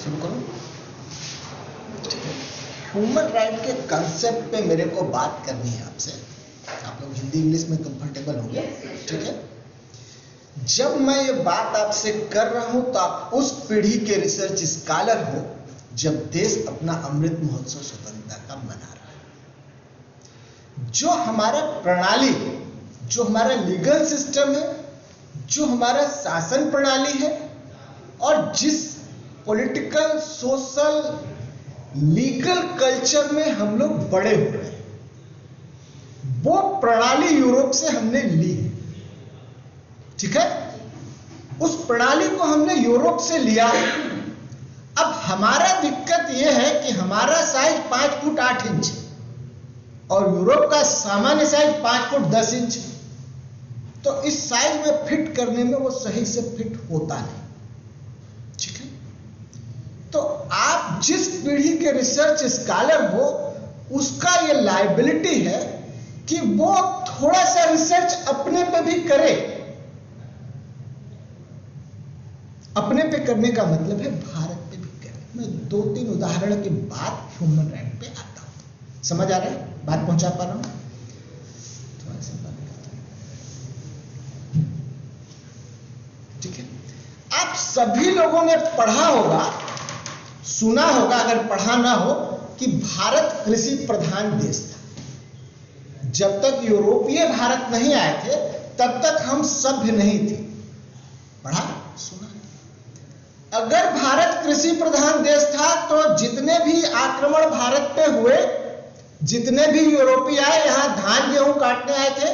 शुरू करूं? Human right के कंसेप्ट पे मेरे को बात करनी है आपसे। आप लोग हिंदी इंग्लिश में कंफर्टेबल होंगे, ठीक है? जब मैं ये बात आपसे कर रहा हूं तो आप उस पीढ़ी के रिसर्च स्कॉलर हो जब देश अपना अमृत महोत्सव स्वतंत्रता का मना रहा है। जो हमारा प्रणाली, जो हमारा लीगल सिस्टम है, जो हमारा शासन प्रणाली है और जिस पॉलिटिकल, सोशल, लीगल कल्चर में हम लोग बड़े हुए हैं, वो प्रणाली यूरोप से हमने ली है, ठीक है? उस प्रणाली को हमने यूरोप से लिया। अब हमारा दिक्कत यह है कि हमारा साइज 5 फुट 8 इंच और यूरोप का सामान्य साइज 5 फुट 10 इंच, तो इस साइज में फिट करने में वो सही से फिट होता नहीं, ठीक है? तो आप जिस पीढ़ी के रिसर्च स्कॉलर हो उसका ये लायबिलिटी है कि वो थोड़ा सा रिसर्च अपने पे भी करे। अपने पे करने का मतलब है भारत पे भी करे। मैं 2-3 उदाहरण के बाद ह्यूमन राइट पे आता हूं। समझ आ रहा है? बात पहुंचा पा रहा हूं? थोड़ा सा बात करता हूं, ठीक है? आप सभी लोगों ने पढ़ा होगा, सुना होगा, अगर पढ़ा ना हो, कि भारत कृषि प्रधान देश था। जब तक यूरोपीय भारत नहीं आए थे तब तक हम सभ्य नहीं थे। पढ़ा, सुना? अगर भारत कृषि प्रधान देश था तो जितने भी आक्रमण भारत पे हुए, जितने भी यूरोपीय आए, यहां धान गेहूं काटने आए थे,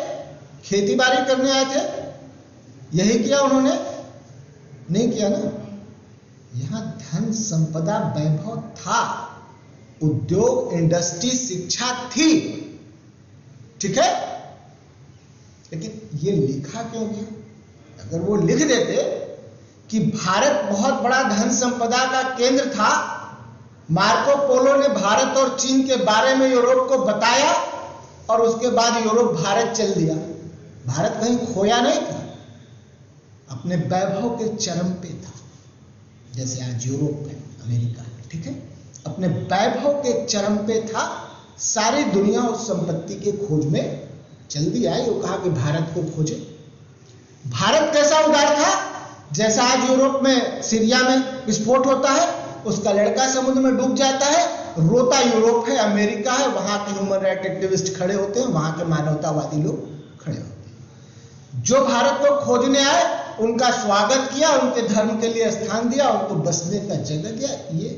खेती बाड़ी करने आए थे, यही किया उन्होंने? नहीं किया ना। यहां धन संपदा वैभव था, उद्योग, इंडस्ट्री, शिक्षा थी, ठीक है? लेकिन ये लिखा क्यों गया? अगर वो लिख देते कि भारत बहुत बड़ा धन संपदा का केंद्र था, मार्को पोलो ने भारत और चीन के बारे में यूरोप को बताया और उसके बाद यूरोप भारत चल दिया। भारत कहीं खोया नहीं था, अपने वैभव के चरम पे था, जैसे आज यूरोप है, अमेरिका है, ठीक है? अपने वैभव के चरम पे था। सारी दुनिया उस संपत्ति के खोज में चल दिया। ये कहा कि भारत को खोजे। भारत कैसा उदार था? जैसा आज यूरोप में, सीरिया में विस्फोट होता है, उसका लड़का समुद्र में डूब जाता है, रोता यूरोप है, अमेरिका है, वहां के ह्यूमन राइट एक्टिविस्ट खड़े होते हैं, वहां के मानवतावादी लोग खड़े होते हैं। जो भारत को खोजने आए उनका स्वागत किया, उनके धर्म के लिए स्थान दिया, उनको बसने का जगह दिया। ये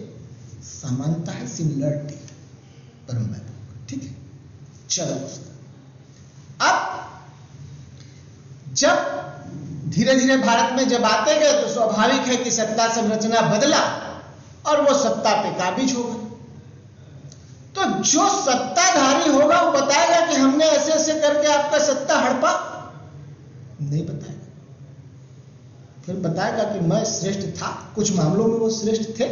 समानता है, सिमिलरिटी, परम वैभव, ठीक है? चलो, अब जब धीरे धीरे भारत में जब आते गए तो स्वाभाविक है कि सत्ता संरचना बदला और वो सत्ता पे काबिज हो गए। तो जो सत्ताधारी होगा वो बताएगा कि हमने ऐसे ऐसे करके आपका सत्ता हड़पा? नहीं बताएगा। फिर बताएगा कि मैं श्रेष्ठ था, कुछ मामलों में वो श्रेष्ठ थे,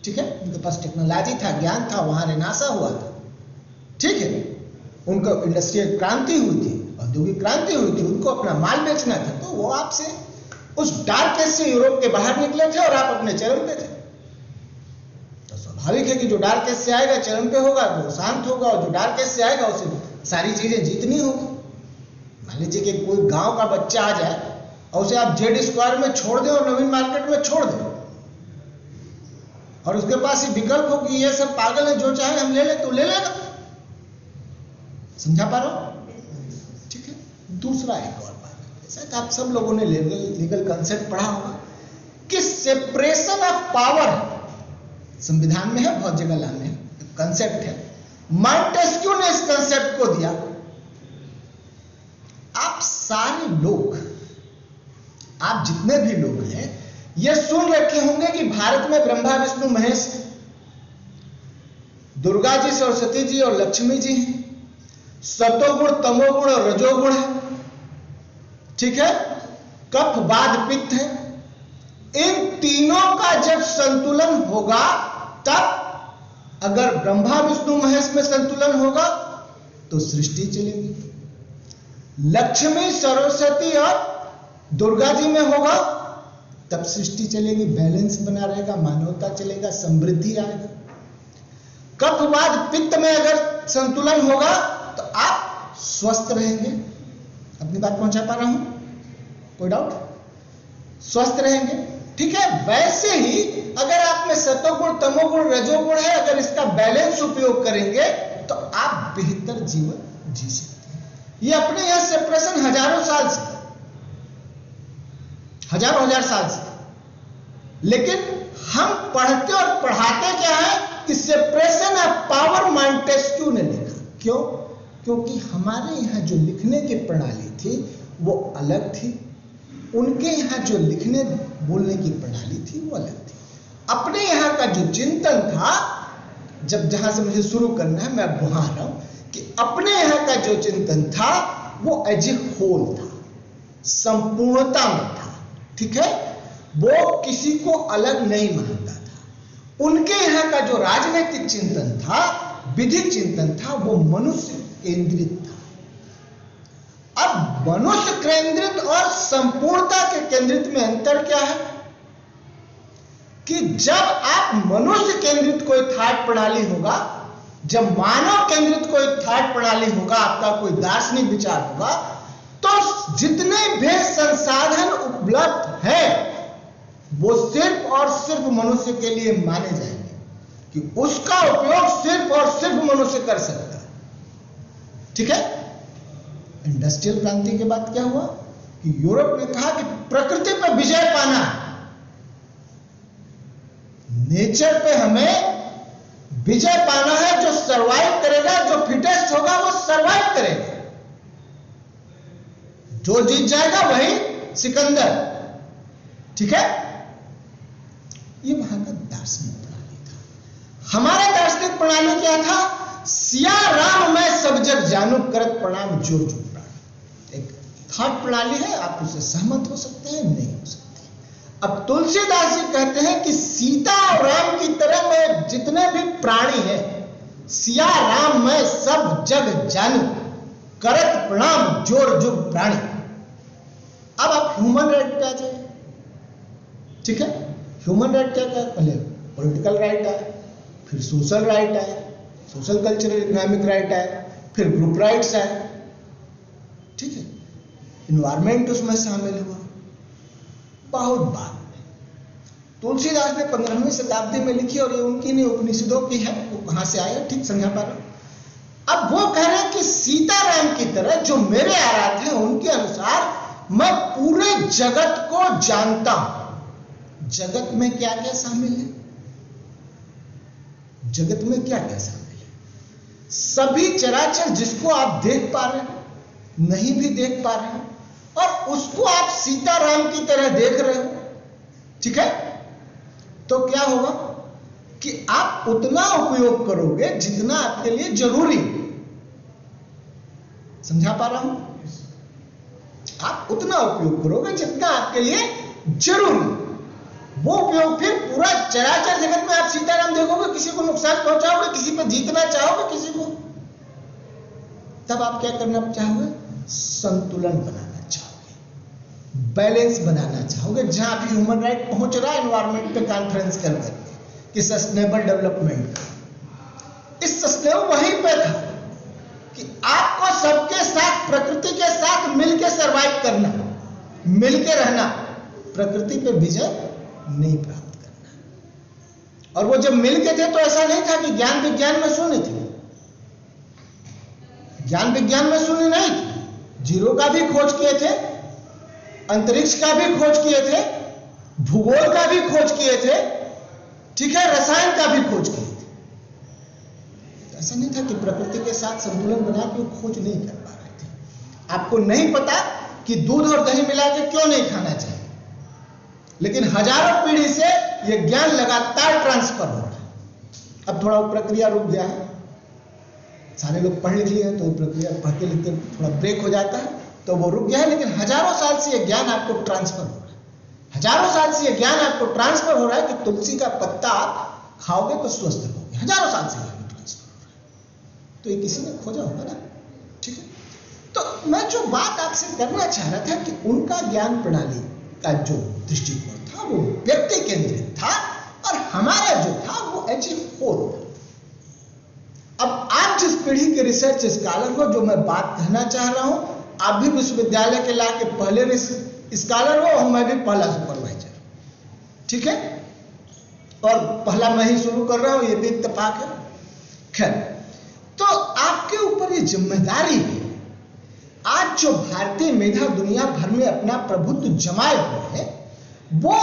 ठीक है? उनके पास टेक्नोलॉजी था, ज्ञान था, वहां रेनेसां हुआ था, ठीक है? उनको इंडस्ट्रियल क्रांति हुई थी, औद्योगिक क्रांति हुई थी, उनको अपना माल बेचना था, तो वो आपसे उस डार्क एज से यूरोप के बाहर निकले थे और आप अपने चरम पे थे। तो स्वाभाविक है कि जो डार्क एज से आएगा चरम पे होगा वो शांत होगा, और जो डार्क एज से आएगा उसे सारी चीजें जीतनी होगी। मान लीजिए कि कोई गांव का बच्चा आ जाए और उसे आप जेड स्क्वायर में छोड़ दें और नवीन मार्केट में छोड़ दें, और उसके पास ये विकल्प हो कि ये सब पागल है, जो चाहे हम ले ले, तो ले लेगा। समझा पा रहा हूं? ठीक है? दूसरा एक और बात, जैसा कि आप सब लोगों ने लीगल कंसेप्ट पढ़ा होगा कि सेपरेशन ऑफ पावर संविधान में है, बहुत जगह लाने कंसेप्ट है। मॉन्टेस्क्यू ने इस कंसेप्ट को दिया। आप सारे लोग, आप जितने भी लोग हैं, ये सुन रखे होंगे कि भारत में ब्रह्मा विष्णु महेश, दुर्गा जी, सरस्वती जी और लक्ष्मी जी हैं, सतोगुण, तमोगुण और रजोगुण है, ठीक है? कफ, वात, पित्त है। इन तीनों का जब संतुलन होगा तब, अगर ब्रह्मा विष्णु महेश में संतुलन होगा तो सृष्टि चलेगी। लक्ष्मी, सरस्वती और दुर्गा जी में होगा तब सृष्टि चलेगी, बैलेंस बना रहेगा, मानवता चलेगा, समृद्धि आएगा। कफवाद पित्त में अगर संतुलन होगा तो आप स्वस्थ रहेंगे। अपनी बात पहुंचा पा रहा हूं? कोई डाउट? स्वस्थ रहेंगे, ठीक है। वैसे ही अगर आप में सतोगुण, तमोगुण, रजोगुण है, अगर इसका बैलेंस उपयोग करेंगे तो आप बेहतर जीवन जी सकते हैं। ये अपने यहां सेपरेशन हजारों साल से, हजार साल से, लेकिन हम पढ़ते और पढ़ाते क्या है कि सेपरेशन ऑफ पावर मॉन्टेस्क्यू ने लिखा। क्यों? क्योंकि हमारे यहां जो लिखने की प्रणाली थी वो अलग थी, उनके यहां जो लिखने बोलने की प्रणाली थी वो अलग थी। अपने यहां का जो चिंतन था, जब जहां से मुझे शुरू करना है मैं वहां आ रहा हूं, कि अपने यहां का जो चिंतन था वो एज ए होल था, संपूर्णता में था, ठीक है। वो किसी को अलग नहीं मानता था। उनके यहां का जो राजनीतिक चिंतन था, विधिक चिंतन था, वो मनुष्य केंद्रित था। अब मनुष्य केंद्रित और संपूर्णता के केंद्रित में अंतर क्या है कि जब आप मनुष्य केंद्रित कोई थॉट प्रणाली होगा, जब मानव केंद्रित कोई थॉट प्रणाली होगा, आपका कोई दार्शनिक विचार होगा, तो जितने भी संसाधन उपलब्ध हैं वो सिर्फ और सिर्फ मनुष्य के लिए माने जाएंगे, कि उसका उपयोग सिर्फ और सिर्फ मनुष्य कर सकता है, ठीक है। इंडस्ट्रियल क्रांति के बाद क्या हुआ कि यूरोप ने कहा कि प्रकृति पर विजय पाना है, नेचर पे हमें विजय पाना है। जो सरवाइव करेगा, जो फिटेस्ट होगा वो सरवाइव करेगा, जो जीत जाएगा वही सिकंदर, ठीक है। ये वहां का दार्शनिक प्रणाली था। हमारा दार्शनिक प्रणाली क्या था? सिया राम मैं सब जग जानू, करत प्रणाम जो जो प्राणी। एक थॉट प्रणाली है, आप उससे सहमत हो सकते हैं, नहीं हो सकते। अब तुलसीदास जी कहते हैं कि सीता और राम की तरह में जितने भी प्राणी हैं, सिया राम मैं सब जग जानू, करत प्रणाम जोर जुग प्राणी। अब आप ह्यूमन राइट पे आ जाइए, ठीक है। ह्यूमन राइट क्या क्या? पहले पॉलिटिकल राइट आए, फिर सोशल राइट आए, सोशल कल्चरल इकोनॉमिक राइट आए, फिर ग्रुप राइट्स आए, ठीक है। इन्वायरमेंट उसमें शामिल हुआ। बहुत बात तुलसीदास ने 15वीं शताब्दी में लिखी और ये उनकी नहीं उपनिषदों की है, वो कहां से आया ठीक समझा पा रहा। अब वो कह रहे हैं कि सीताराम की तरह जो मेरे आराध्य हैं उनके अनुसार मैं पूरे जगत को जानता हूं। जगत में क्या क्या शामिल है? जगत में क्या क्या शामिल है? सभी चराचर जिसको आप देख पा रहे हैं, नहीं भी देख पा रहे हैं, और उसको आप सीताराम की तरह देख रहे हो, ठीक है। तो क्या होगा कि आप उतना उपयोग करोगे जितना आपके लिए जरूरी। समझा पा रहा हूं? आप उतना उपयोग करोगे जितना आपके लिए जरूरी। वो उपयोग फिर पूरा चराचर जगत में आप सीताराम देखोगे, किसी को नुकसान पहुंचाओगे, किसी पर जीतना चाहोगे, किसी को, तब आप क्या करना चाहोगे? संतुलन बनाना चाहोगे, बैलेंस बनाना चाहोगे। जहां भी ह्यूमन राइट पहुंच रहा है एनवायरमेंट पे कॉन्फ्रेंस कर करके कि सस्टेनेबल डेवलपमेंट, इस सस्टेनेबल वहीं पे था कि आपको सबके साथ, प्रकृति के साथ मिलकर सरवाइव करना, मिलकर रहना, प्रकृति पे विजय नहीं प्राप्त करना। और वो जब मिलके थे तो ऐसा नहीं था कि ज्ञान विज्ञान में शून्य थे, ज्ञान विज्ञान में शून्य नहीं थे। जीरो का भी खोज किए थे, अंतरिक्ष का भी खोज किए थे, भूगोल का भी खोज किए थे, ठीक है, रसायन का भी खोज किए थे। तो ऐसा नहीं था कि प्रकृति के साथ संतुलन बना के वो खोज नहीं कर पा रहे थे। आपको नहीं पता कि दूध और दही मिला के क्यों नहीं खाना चाहिए, लेकिन हजारों पीढ़ी से यह ज्ञान लगातार ट्रांसफर हो रहा है। अब थोड़ा वो प्रक्रिया रुक गया है, सारे लोग पढ़ लिख लिए हैं तो प्रक्रिया पढ़ते लिखते थोड़ा ब्रेक हो जाता है, तो वो रुक गया है। लेकिन हजारों साल से यह ज्ञान आपको ट्रांसफर हो रहा है, हजारों साल से यह ज्ञान आपको ट्रांसफर हो रहा है कि तुलसी का पत्ता आप खाओगे तो स्वस्थ रहोगे। हजारों साल से ज्ञान ट्रांसफर हो रहा है, तो ये किसी ने खोजा होगा ना, ठीक है। तो मैं जो बात आपसे करना चाह रहा था कि उनका ज्ञान प्रणाली का जो दृष्टिकोण था वो व्यक्ति केंद्रित था और हमारा जो था वो एज ए होल था। अब आप जिस पीढ़ी के रिसर्च स्कॉलर हो, जो मैं बात कहना चाह रहा हूं, आप भी विश्वविद्यालय के ला के पहले स्कॉलर हो और मैं भी पहला सुपरवाइजर, ठीक है, और पहला मैं ही शुरू कर रहा हूं, ये भी इत्तेफाक है। खैर, तो आपके ऊपर ये जिम्मेदारी है। आज जो भारतीय मेधा दुनिया भर में अपना प्रभुत्व जमाए हुए हैं, वो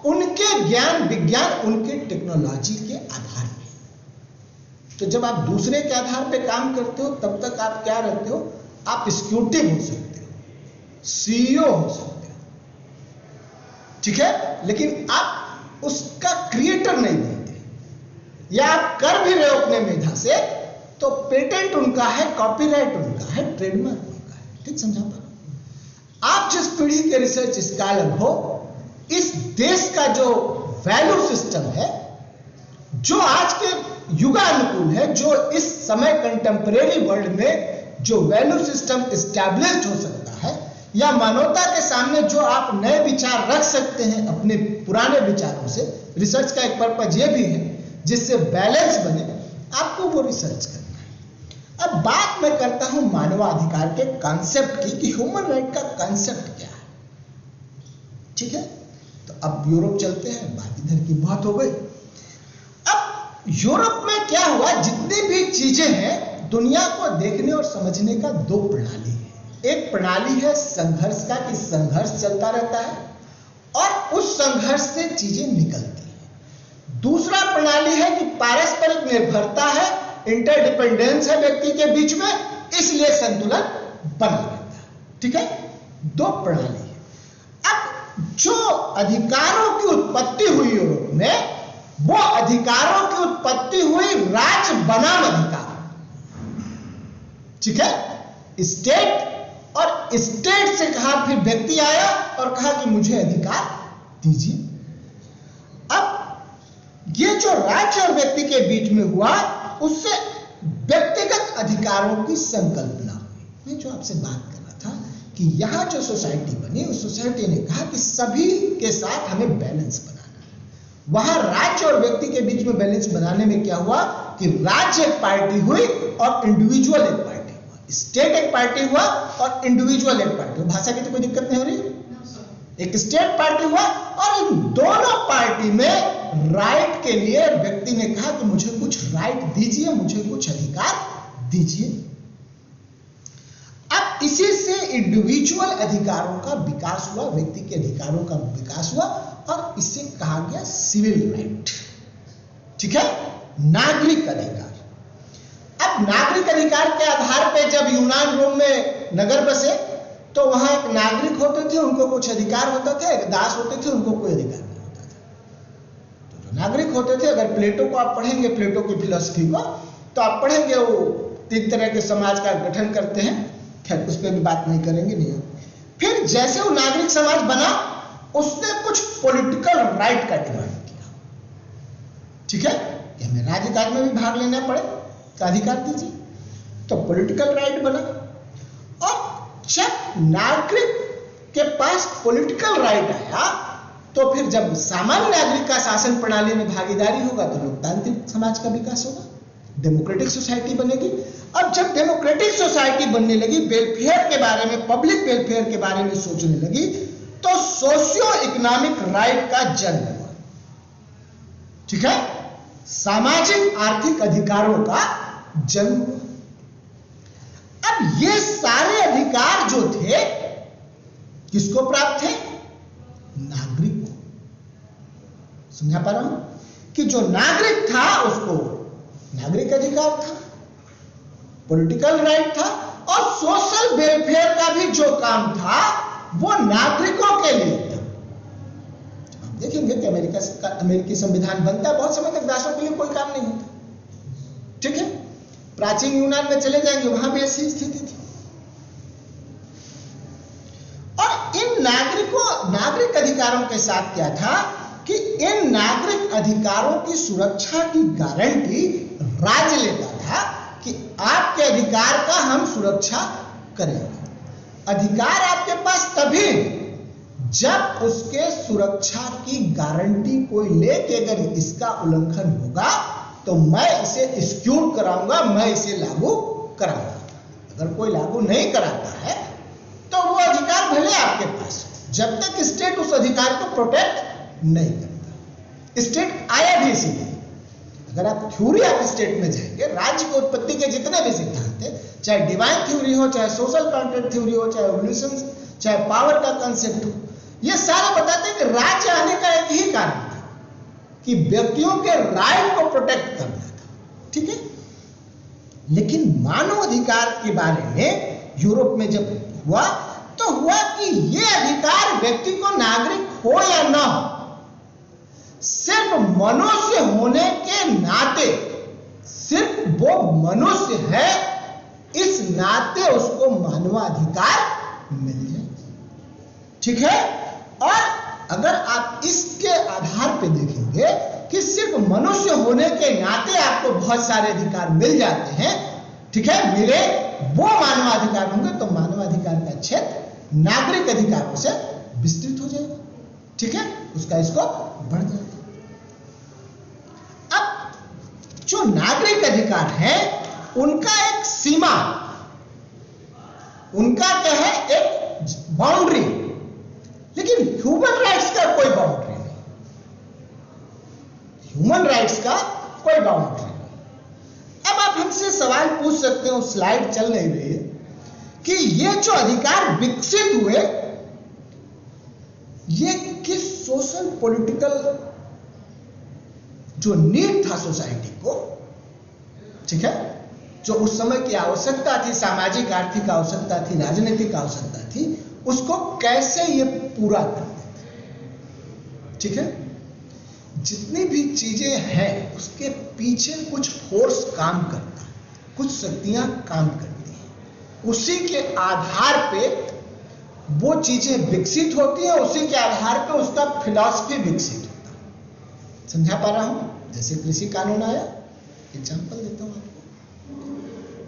उनके ज्ञान विज्ञान, उनके टेक्नोलॉजी के आधार पर। तो जब आप दूसरे के आधार पे काम करते हो, तब तक आप क्या रहते हो? आप एग्जीक्यूटिव हो सकते हो, सीईओ हो सकते हो, ठीक है, लेकिन आप उसका क्रिएटर नहीं बनते। या आप कर भी रहे हो अपने मेधा से, तो पेटेंट उनका है, कॉपीराइट उनका है, ट्रेडमार्क उनका है। ठीक समझा पा? आप जिस पीढ़ी के रिसर्च स्कॉलर हो, इस देश का जो वैल्यू सिस्टम है, जो आज के युगानुकूल है, जो इस समय कंटेम्परेरी वर्ल्ड में जो वैल्यू सिस्टम एस्टैब्लिश्ड हो सकता है, या मानवता के सामने जो आप नए विचार रख सकते हैं अपने पुराने विचारों से, रिसर्च का एक पर्पज ये भी है जिससे बैलेंस बने, आपको वो रिसर्च करना है। अब बात मैं करता हूं मानवाधिकार के कॉन्सेप्ट की, कि ह्यूमन राइट का कॉन्सेप्ट क्या है, ठीक है। तो अब यूरोप चलते हैं, बात इधर की बहुत हो गई। अब यूरोप में क्या हुआ, जितनी भी चीजें हैं, दुनिया को देखने और समझने का दो प्रणाली है। एक प्रणाली है संघर्ष का, कि संघर्ष चलता रहता है और उस संघर्ष से चीजें निकलती हैं। दूसरा प्रणाली है कि पारस्परिक निर्भरता है, इंटरडिपेंडेंस है व्यक्ति के बीच में, इसलिए संतुलन बना रहता है, ठीक है। दो प्रणाली है। अब जो अधिकारों की उत्पत्ति हुई यूरोप में, वो अधिकारों की उत्पत्ति हुई राज्य बनाम अधिकार, ठीक है। स्टेट, और स्टेट से कहा, फिर व्यक्ति आया और कहा कि मुझे अधिकार दीजिए। अब ये जो राज्य और व्यक्ति के बीच में हुआ, उससे व्यक्तिगत अधिकारों की संकल्पना हुई। मैं जो आपसे बात कर रहा था कि यहां जो सोसाइटी बनी, उस सोसाइटी ने कहा कि सभी के साथ हमें बैलेंस बनाना है। वहां राज्य और व्यक्ति के बीच में बैलेंस बनाने में क्या हुआ कि राज्य एक पार्टी हुई और इंडिविजुअल एक पार्टी, स्टेट एक पार्टी हुआ और इंडिविजुअल एक पार्टी हुआ। भाषा की तो कोई दिक्कत नहीं हो रही। एक स्टेट पार्टी हुआ और इन दोनों पार्टी में राइट के लिए व्यक्ति ने कहा कि मुझे कुछ राइट दीजिए, मुझे कुछ अधिकार दीजिए। अब इसी से इंडिविजुअल अधिकारों का विकास हुआ, व्यक्ति के अधिकारों का विकास हुआ, और इसे कहा गया सिविल राइट, ठीक है, नागरिक अधिकार। अब नागरिक अधिकार के आधार पर जब यूनान रोम में नगर बसे, तो वहां एक नागरिक होते थे, उनको कुछ अधिकार होता था, एक दास होते थे, उनको कोई अधिकार नहीं होता था। तो जो नागरिक होते थे, अगर प्लेटो को आप पढ़ेंगे, प्लेटो की फिलॉसफी को, तो आप पढ़ेंगे वो 3 तरह के समाज का गठन करते हैं। खैर, उस पर भी बात नहीं करेंगे, नहीं। फिर जैसे वो नागरिक समाज बना, उसने कुछ पॉलिटिकल राइट का डिमांड किया, ठीक है, कि हमें राजकाज में भी भाग लेना पड़े, अधिकार दीजिए। तो पॉलिटिकल राइट बना। और जब नागरिक के पास पॉलिटिकल राइट आया, तो फिर जब सामान्य नागरिक का शासन प्रणाली में भागीदारी होगा, तो लोकतांत्रिक समाज का विकास होगा, डेमोक्रेटिक सोसाइटी बनेगी। अब जब डेमोक्रेटिक सोसाइटी बनने लगी, वेलफेयर के बारे में, पब्लिक वेलफेयर के बारे में सोचने लगी, तो सोशियो इकोनॉमिक राइट का जन्म हुआ, ठीक है, सामाजिक आर्थिक अधिकारों का जन्म। अब ये सारे अधिकार जो थे, किसको प्राप्त थे? नागरिक को। समझा पा रहा हूं कि जो नागरिक था उसको नागरिक अधिकार था, पॉलिटिकल राइट था, और सोशल वेलफेयर का भी जो काम था वो नागरिकों के लिए था। आप देखेंगे कि अमेरिकी संविधान बनता है, बहुत समय तक दासों के लिए कोई काम नहीं होता, ठीक है। प्राचीन यूनान में चले जाएंगे, वहां भी ऐसी स्थिति थी। और इन नागरिक अधिकारों के साथ क्या था कि इन नागरिक अधिकारों की सुरक्षा की गारंटी राज्य लेता था कि आपके अधिकार का हम सुरक्षा करेंगे। अधिकार आपके पास तभी जब उसके सुरक्षा की गारंटी कोई ले कि अगर इसका उल्लंघन होगा तो मैं इसे एक्जीक्यूट कराऊंगा, मैं इसे लागू कराऊंगा। अगर कोई लागू नहीं कराता है तो वो अधिकार भले आपके पास हो, जब तक स्टेट उस अधिकार को प्रोटेक्ट नहीं करता। स्टेट आया भी इसीलिए। अगर आप थ्योरी ऑफ स्टेट में जाएंगे, राज्य की उत्पत्ति के जितने भी सिद्धांत हैं, चाहे डिवाइन थ्योरी हो, चाहे सोशल कॉन्ट्रैक्ट थ्योरी हो, चाहे एवोल्यूशन, चाहे पावर का कंसेप्ट हो, ये सारे बताते हैं कि राज्य आने का एक ही कारण था कि व्यक्तियों के राइट को प्रोटेक्ट करना था। ठीक है, लेकिन मानव अधिकार के बारे में यूरोप में जब हुआ तो हुआ कि ये अधिकार व्यक्ति को नागरिक हो या ना हो, सिर्फ मनुष्य होने के नाते, सिर्फ वो मनुष्य है इस नाते उसको मानवाधिकार मिल जाए। ठीक है, और अगर आप इसके आधार पे देखेंगे कि सिर्फ मनुष्य होने के नाते आपको बहुत सारे अधिकार मिल जाते हैं, ठीक है, मिले, वो मानवाधिकार होंगे, तो मानवाधिकार का क्षेत्र नागरिक अधिकारों से विस्तृत हो जाएगा। ठीक है, उसका स्कोप बढ़ जाएगा। अब जो नागरिक अधिकार है उनका एक सीमा, उनका क्या है, एक बाउंड्री, लेकिन ह्यूमन राइट्स का कोई बाउंड्री नहीं। ह्यूमन राइट्स का कोई बाउंड्री नहीं। अब आप हमसे सवाल पूछ सकते हो, स्लाइड चल नहीं रही है, कि ये जो अधिकार विकसित हुए ये किस सोशल पॉलिटिकल जो नीड था सोसाइटी को, ठीक है, जो उस समय की आवश्यकता थी, सामाजिक आर्थिक आवश्यकता थी, राजनीतिक आवश्यकता थी, उसको कैसे ये पूरा करते थे। ठीक है, जितनी भी चीजें हैं उसके पीछे कुछ फोर्स काम करता है, कुछ शक्तियां काम करती हैं, उसी के आधार पे वो चीजें विकसित होती हैं, उसी के आधार पे उसका फिलॉसफी विकसित होता है। समझा पा रहा हूं? जैसे कृषि कानून आया, एग्जांपल देता हूं आपको,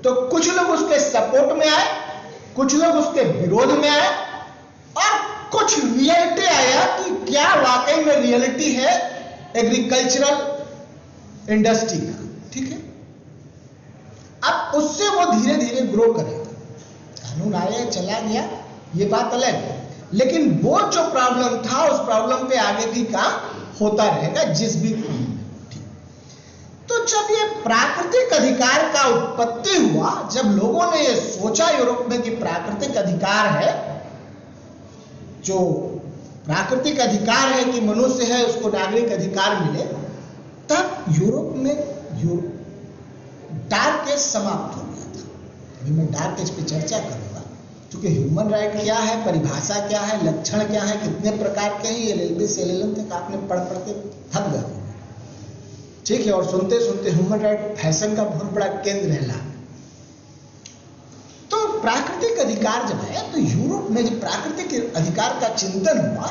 तो कुछ लोग उसके सपोर्ट में आए, कुछ लोग उसके विरोध में आए, और कुछ रियलिटी आया कि क्या वाकई में रियलिटी है एग्रीकल्चरल इंडस्ट्री का। ठीक है, अब उससे वो धीरे धीरे ग्रो करेगा। कानून आया, चला गया, ये बात अलग है, लेकिन वो जो प्रॉब्लम था उस प्रॉब्लम पे आगे भी काम होता रहेगा जिस भी फॉर्म में। तो जब ये प्राकृतिक अधिकार का उत्पत्ति हुआ, जब लोगों ने ये सोचा यूरोप में कि प्राकृतिक अधिकार है, जो प्राकृतिक अधिकार है कि मनुष्य है उसको नागरिक अधिकार मिले, तब यूरोप में डार्क एज समाप्त हो गया था। अभी मैं डार्क एज पे चर्चा करूंगा, क्योंकि ह्यूमन राइट क्या है, परिभाषा क्या है, लक्षण क्या है, कितने प्रकार के हैं, ये LLB से LLM तक आपने पढ़ के थक गए। ठीक है, और सुनते सुनते ह्यूमन राइट फैशन का बहुत बड़ा केंद्र है लाभ। तो प्राकृतिक अधिकार जब है, तो यूरोप में जब प्राकृतिक अधिकार का चिंतन हुआ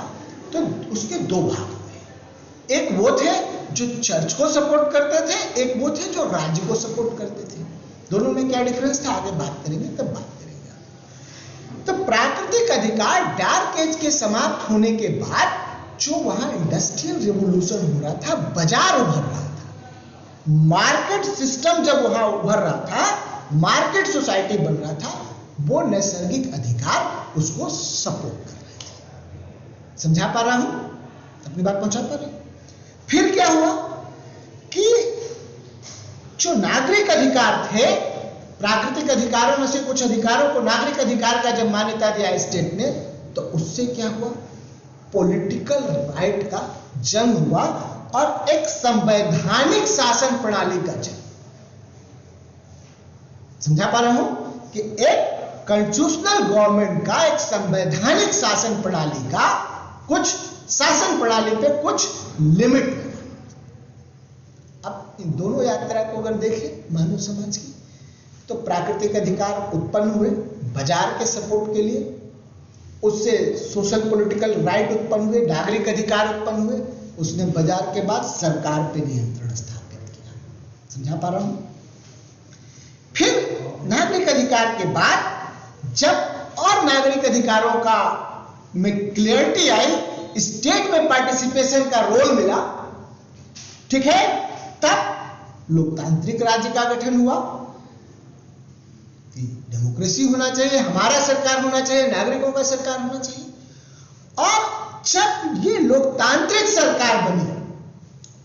तो उसके दो भाग हुए। एक वो थे जो चर्च को सपोर्ट करते थे, एक वो थे जो राज्य को सपोर्ट करते थे। दोनों में क्या डिफरेंस था आगे बात करेंगे, तब बात करेंगे। तो प्राकृतिक अधिकार डार्क एज के समाप्त होने के बाद जो वहां इंडस्ट्रियल रिवोल्यूशन हो रहा था, बाजार उभर रहा था, मार्केट सिस्टम जब वहां उभर रहा था, मार्केट सोसाइटी बन रहा था, वो नैसर्गिक अधिकार उसको सपोर्ट कर रहे थे। समझा पा रहा हूं? अपनी बात पहुंचा पा रहे? फिर क्या हुआ कि जो नागरिक अधिकार थे, प्राकृतिक अधिकारों में से कुछ अधिकारों को नागरिक अधिकार का जब मान्यता दिया स्टेट ने, तो उससे क्या हुआ, पॉलिटिकल राइट का जन्म हुआ और एक संवैधानिक शासन प्रणाली का जन्म। समझा पा रहा हूं कि एक कॉन्स्टिट्यूशनल गवर्नमेंट का, एक संवैधानिक शासन प्रणाली का, कुछ शासन प्रणाली पे कुछ लिमिट। अब इन दोनों यात्रा को अगर देखें मानव समाज की, तो प्राकृतिक अधिकार उत्पन्न हुए बाजार के सपोर्ट के लिए, उससे सोशल पॉलिटिकल राइट उत्पन्न हुए, नागरिक अधिकार उत्पन्न हुए, उसने बाजार के बाद सरकार पे नियंत्रण स्थापित किया। समझा पा रहा हूं? फिर नागरिक अधिकार के बाद जब और नागरिक अधिकारों का में क्लियरिटी आई, स्टेट में पार्टिसिपेशन का रोल मिला, ठीक है, तब लोकतांत्रिक राज्य का गठन हुआ कि डेमोक्रेसी होना चाहिए, हमारा सरकार होना चाहिए, नागरिकों का सरकार होना चाहिए। और जब ये लोकतांत्रिक सरकार बनी,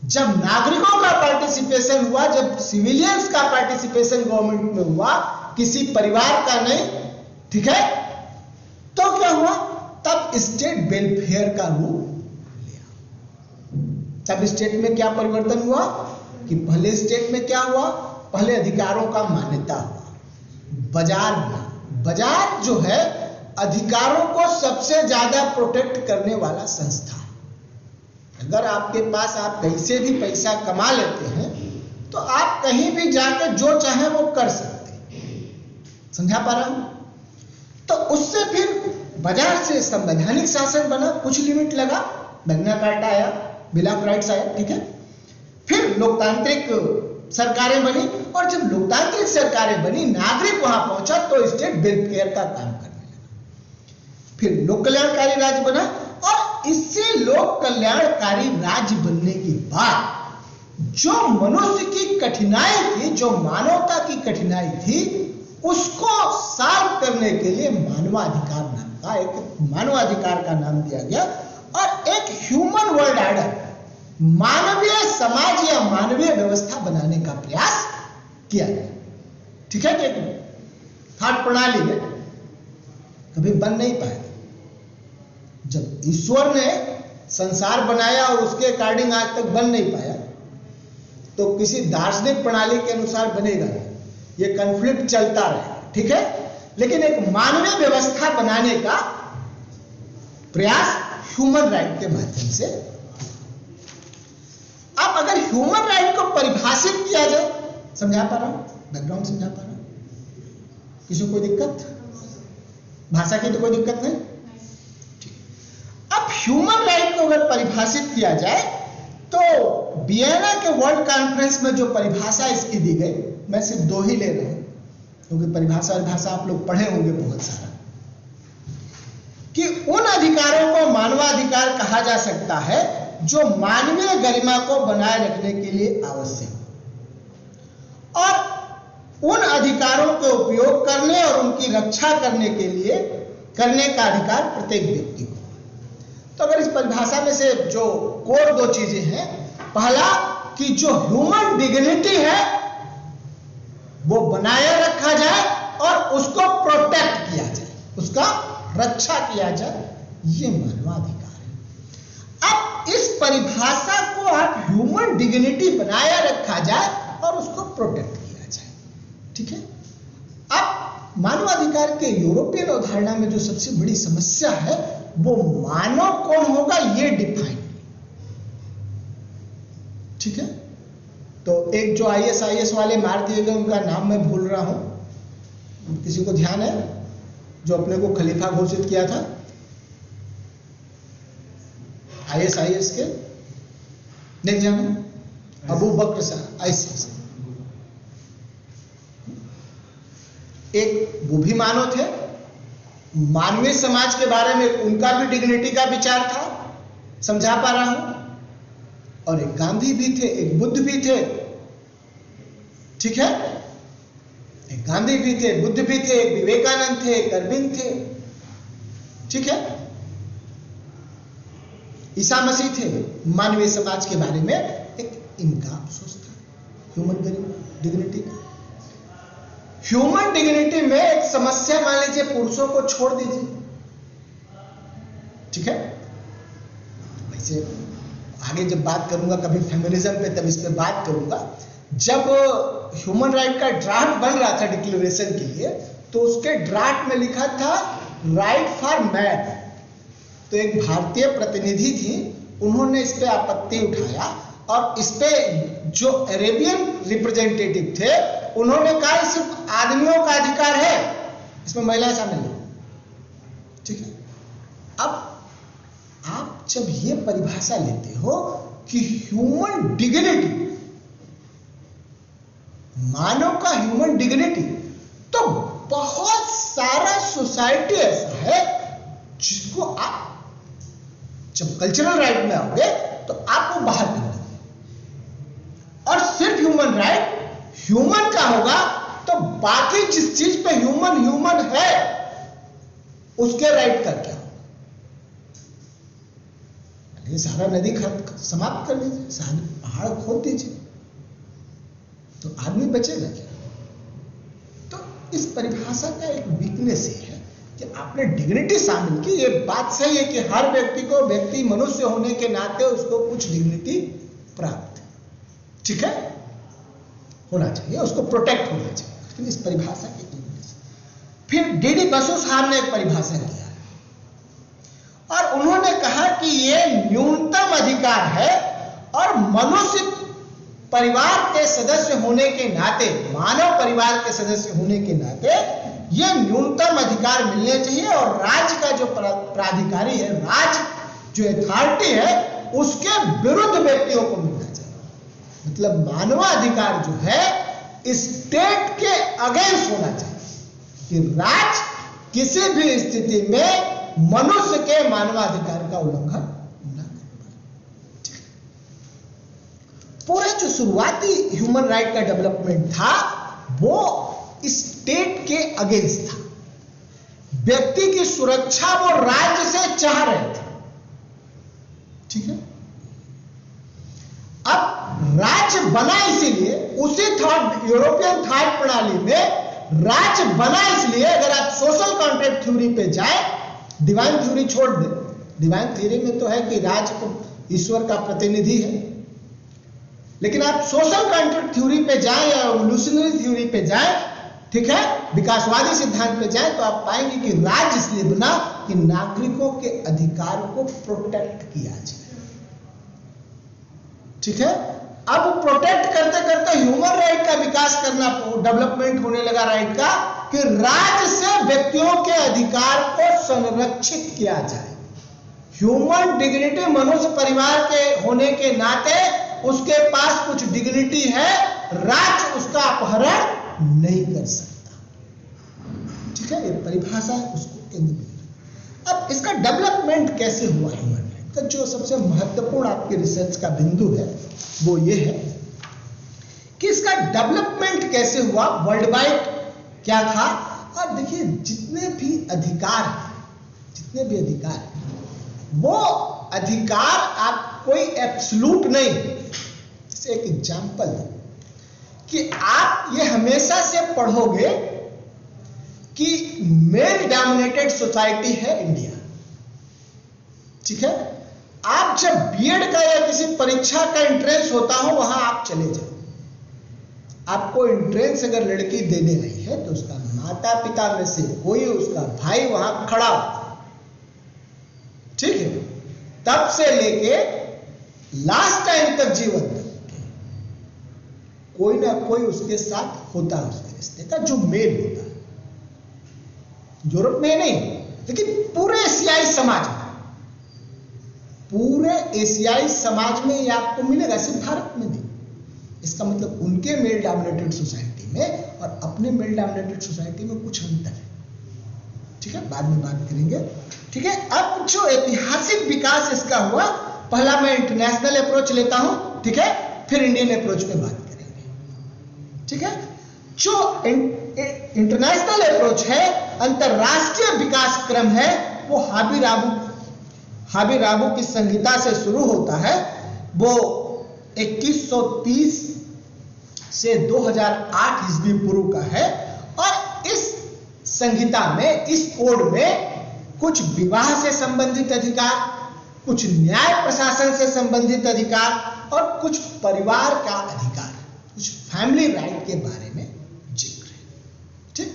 जब नागरिकों का पार्टिसिपेशन हुआ, जब सिविलियंस का पार्टिसिपेशन गवर्नमेंट में हुआ, किसी परिवार का नहीं, ठीक है, तो क्या हुआ, तब स्टेट वेलफेयर का रूप लिया। तब स्टेट में क्या परिवर्तन हुआ कि पहले स्टेट में क्या हुआ, पहले अधिकारों का मान्यता हुआ, बाजार बना। बाजार जो है अधिकारों को सबसे ज्यादा प्रोटेक्ट करने वाला संस्था। अगर आपके पास आप कहीं से भी पैसा कमा लेते हैं तो आप कहीं भी जाकर जो चाहे वो कर सकते हैं, समझा पा रहा हूं। तो उससे फिर बाजार से संवैधानिक शासन बना, कुछ लिमिट लगा, मैग्ना कार्टा आया, बिल ऑफ राइट्स आया, ठीक है। फिर लोकतांत्रिक सरकारें बनी, और जब लोकतांत्रिक सरकारें बनी, नागरिक वहां पहुंचा तो स्टेट वेलफेयर का काम करने लगा। फिर लोक कल्याणकारी राज्य बना, और इससे लोक कल्याणकारी राज्य बनने के बाद जो मनुष्य की कठिनाई थी, जो मानवता की कठिनाई थी, उसको सॉल्व करने के लिए मानवाधिकार नाम का एक मानवाधिकार का नाम दिया गया, और एक ह्यूमन वर्ल्ड ऑर्डर, मानवीय समाज या मानवीय व्यवस्था बनाने का प्रयास किया गया, ठीक है। कि थॉट प्रणाली में कभी बन नहीं पाया। जब ईश्वर ने संसार बनाया और उसके अकॉर्डिंग आज तक बन नहीं पाया, तो किसी दार्शनिक प्रणाली के अनुसार बनेगा नहीं, ये कॉन्फ्लिक्ट चलता रहेगा, ठीक है। लेकिन एक मानवीय व्यवस्था बनाने का प्रयास ह्यूमन राइट के माध्यम से। अब अगर ह्यूमन राइट को परिभाषित किया जाए, समझा पा रहा हूं, बैकग्राउंड समझा पा रहा हूं, किसी को कोई दिक्कत, भाषा की तो कोई दिक्कत नहीं। अब ह्यूमन राइट को अगर परिभाषित किया जाए तो वियना के वर्ल्ड कॉन्फ्रेंस में जो परिभाषा इसकी दी गई, मैं सिर्फ दो ही ले रहा हूं क्योंकि परिभाषा आप लोग पढ़े होंगे बहुत सारा, कि उन अधिकारों को मानवाधिकार कहा जा सकता है जो मानवीय गरिमा को बनाए रखने के लिए आवश्यक, और उन अधिकारों के उपयोग करने और उनकी रक्षा करने के लिए करने का अधिकार प्रत्येक व्यक्ति को। तो अगर इस परिभाषा में से जो कोर दो चीजें हैं, पहला कि जो ह्यूमन डिग्निटी है वो बनाए रखा जाए और उसको प्रोटेक्ट किया जाए, उसका रक्षा किया जाए, ये मानवाधिकार है। अब इस परिभाषा को आप ह्यूमन डिग्निटी बनाया रखा जाए और उसको प्रोटेक्ट किया जाए, ठीक है। अब मानवाधिकार के यूरोपियन अवधारणा में जो सबसे बड़ी समस्या है वो मानव कौन होगा ये डिफाइन, ठीक है। तो एक जो आईएस वाले मार दिए गए उनका नाम मैं भूल रहा हूं, किसी को ध्यान है, जो अपने को खलीफा घोषित किया था आईएस के, नहीं ध्यान है, अबू बकर साहब आईएस। एक वो भी मानव थे, मानवीय समाज के बारे में उनका भी डिग्निटी का विचार था, समझा पा रहा हूं। और एक गांधी भी थे, एक बुद्ध भी थे, ठीक है, एक गांधी भी थे, बुद्ध भी थे, एक विवेकानंद थे, एक अरविंद थे, ठीक है, ईसा मसीह थे। मानवीय समाज के बारे में एक इनका अफसोस था ह्यूमन डिग्निटी का। ह्यूमन डिग्निटी में एक समस्या, मान लीजिए पुरुषों को छोड़ दीजिए, ठीक है, वैसे आगे जब बात करूंगा कभी फेमिनिज्म पे तब इस पे बात करूंगा। जब ह्यूमन राइट का ड्राफ्ट बन रहा था डिक्लेरेशन के लिए, तो उसके ड्राफ्ट में लिखा था राइट फॉर मैन। तो एक भारतीय प्रतिनिधि थी, उन्होंने इस पे आपत्ति उठाया और इस पे जो अरेबियन रिप्रेजेंटेटिव थे उन्होंने कहा सिर्फ आदमियों का अधिकार है, इसमें महिलाएं शामिल नहीं, ठीक है। अब आप जब ये परिभाषा लेते हो कि ह्यूमन डिग्निटी, मानव का ह्यूमन डिग्निटी, तो बहुत सारा सोसाइटी ऐसा है जिसको आप जब कल्चरल राइट में आओगे तो आपको बाहर कर देंगे, और सिर्फ ह्यूमन राइट ह्यूमन का होगा तो बाकी जिस चीज पे ह्यूमन ह्यूमन है उसके राइट का क्या होगा? ये सारा नदी समाप्त कर दीजिए, सारे पहाड़ खोद दीजिए, तो आदमी बचेगा क्या? तो इस परिभाषा का एक वीकनेस ये है कि आपने डिग्निटी शामिल की। ये बात सही है कि हर व्यक्ति को, व्यक्ति मनुष्य होने के नाते उसको कुछ डिग्निटी प्राप्त, ठीक है, होना चाहिए, उसको प्रोटेक्ट होना चाहिए, लेकिन इस परिभाषा की वीकनेस। फिर डीडी बसु साहब ने एक परिभाषा किया और उन्होंने कहा कि ये न्यूनतम अधिकार है और मनुष्य परिवार के सदस्य होने के नाते, मानव परिवार के सदस्य होने के नाते ये न्यूनतम अधिकार मिलने चाहिए, और राज्य का जो प्राधिकारी है, राज्य जो अथॉरिटी है, उसके विरुद्ध व्यक्तियों को मिलना चाहिए। मतलब मानवाधिकार जो है स्टेट के अगेंस्ट होना चाहिए कि राज्य किसी भी स्थिति में मनुष्य के मानवाधिकार का उल्लंघन न करे। पूरा जो शुरुआती ह्यूमन राइट का डेवलपमेंट था वो स्टेट के अगेंस्ट था। व्यक्ति की सुरक्षा वो राज्य से चाह रहे थे, ठीक है। अब राज्य बना इसीलिए, उसी थॉट, यूरोपियन थॉट प्रणाली में राज्य बना इसलिए, अगर आप सोशल कॉन्ट्रैक्ट थ्योरी पे जाए, डिवाइन थ्योरी छोड़ दे, डिवाइन थ्योरी में तो है कि राज्य को ईश्वर का प्रतिनिधि है, लेकिन आप सोशल कॉन्ट्रैक्ट थ्योरी पे जाएं या एवोल्यूशनरी थ्योरी पे जाएं, ठीक है, विकासवादी सिद्धांत पे जाएं, तो आप पाएंगे कि राज्य इसलिए बना कि नागरिकों के अधिकार को प्रोटेक्ट किया जाए, ठीक है। अब प्रोटेक्ट करते करते ह्यूमन राइट का विकास करना, डेवलपमेंट होने लगा राइट का, कि राज्य से व्यक्तियों के अधिकार को संरक्षित किया जाए। ह्यूमन डिग्निटी, मनुष्य परिवार के होने के नाते उसके पास कुछ डिग्निटी है, राज्य उसका अपहरण नहीं कर सकता, ठीक है। ये परिभाषा उसको केंद्र में। अब इसका डेवलपमेंट कैसे हुआ ह्यूमन राइट का, जो सबसे महत्वपूर्ण आपके रिसर्च का बिंदु है वो ये है कि इसका डेवलपमेंट कैसे हुआ, वर्ल्ड वाइड क्या था। और देखिए जितने भी अधिकार वो अधिकार आप कोई एब्सोल्यूट नहीं। जैसे एक एग्जांपल कि आप ये हमेशा से पढ़ोगे कि मेल डोमिनेटेड सोसाइटी है इंडिया, ठीक है। आप जब बीएड का या किसी परीक्षा का एंट्रेंस होता हो वहां आप चले जाओ, आपको एंट्रेंस अगर लड़की देने नहीं है तो उसका माता पिता में से कोई, उसका भाई वहां खड़ा होता, ठीक है। तब से लेके लास्ट टाइम तक जीवन तक कोई ना कोई उसके साथ होता है, उसके रिश्ते का जो मेल होता है। यूरोप में नहीं, लेकिन पूरे एशियाई समाज में, पूरे एशियाई समाज में ये आपको मिलेगा, सिर्फ भारत में नहीं। इसका मतलब उनके मेल डोमिनेटेड सोसाइटी में और अपने मेल डोमिनेटेड सोसाइटी में कुछ अंतर है, ठीक है, बाद में बात करेंगे, ठीक है। अब जो ऐतिहासिक विकास इसका हुआ, पहला मैं इंटरनेशनल अप्रोच लेता हूं, ठीक है, फिर इंडियन अप्रोच पे बात करेंगे, ठीक है। जो इंटरनेशनल अप्रोच है, अंतरराष्ट्रीय विकास क्रम है, वो हाबीराबू की संहिता से शुरू होता है। वो 2130 से 2008 ईस्वी पूर्व का है, और इस संहिता में, इस कोड में कुछ विवाह से संबंधित अधिकार, कुछ न्याय प्रशासन से संबंधित अधिकार और कुछ परिवार का अधिकार, कुछ फैमिली राइट के बारे में जिक्र है, ठीक।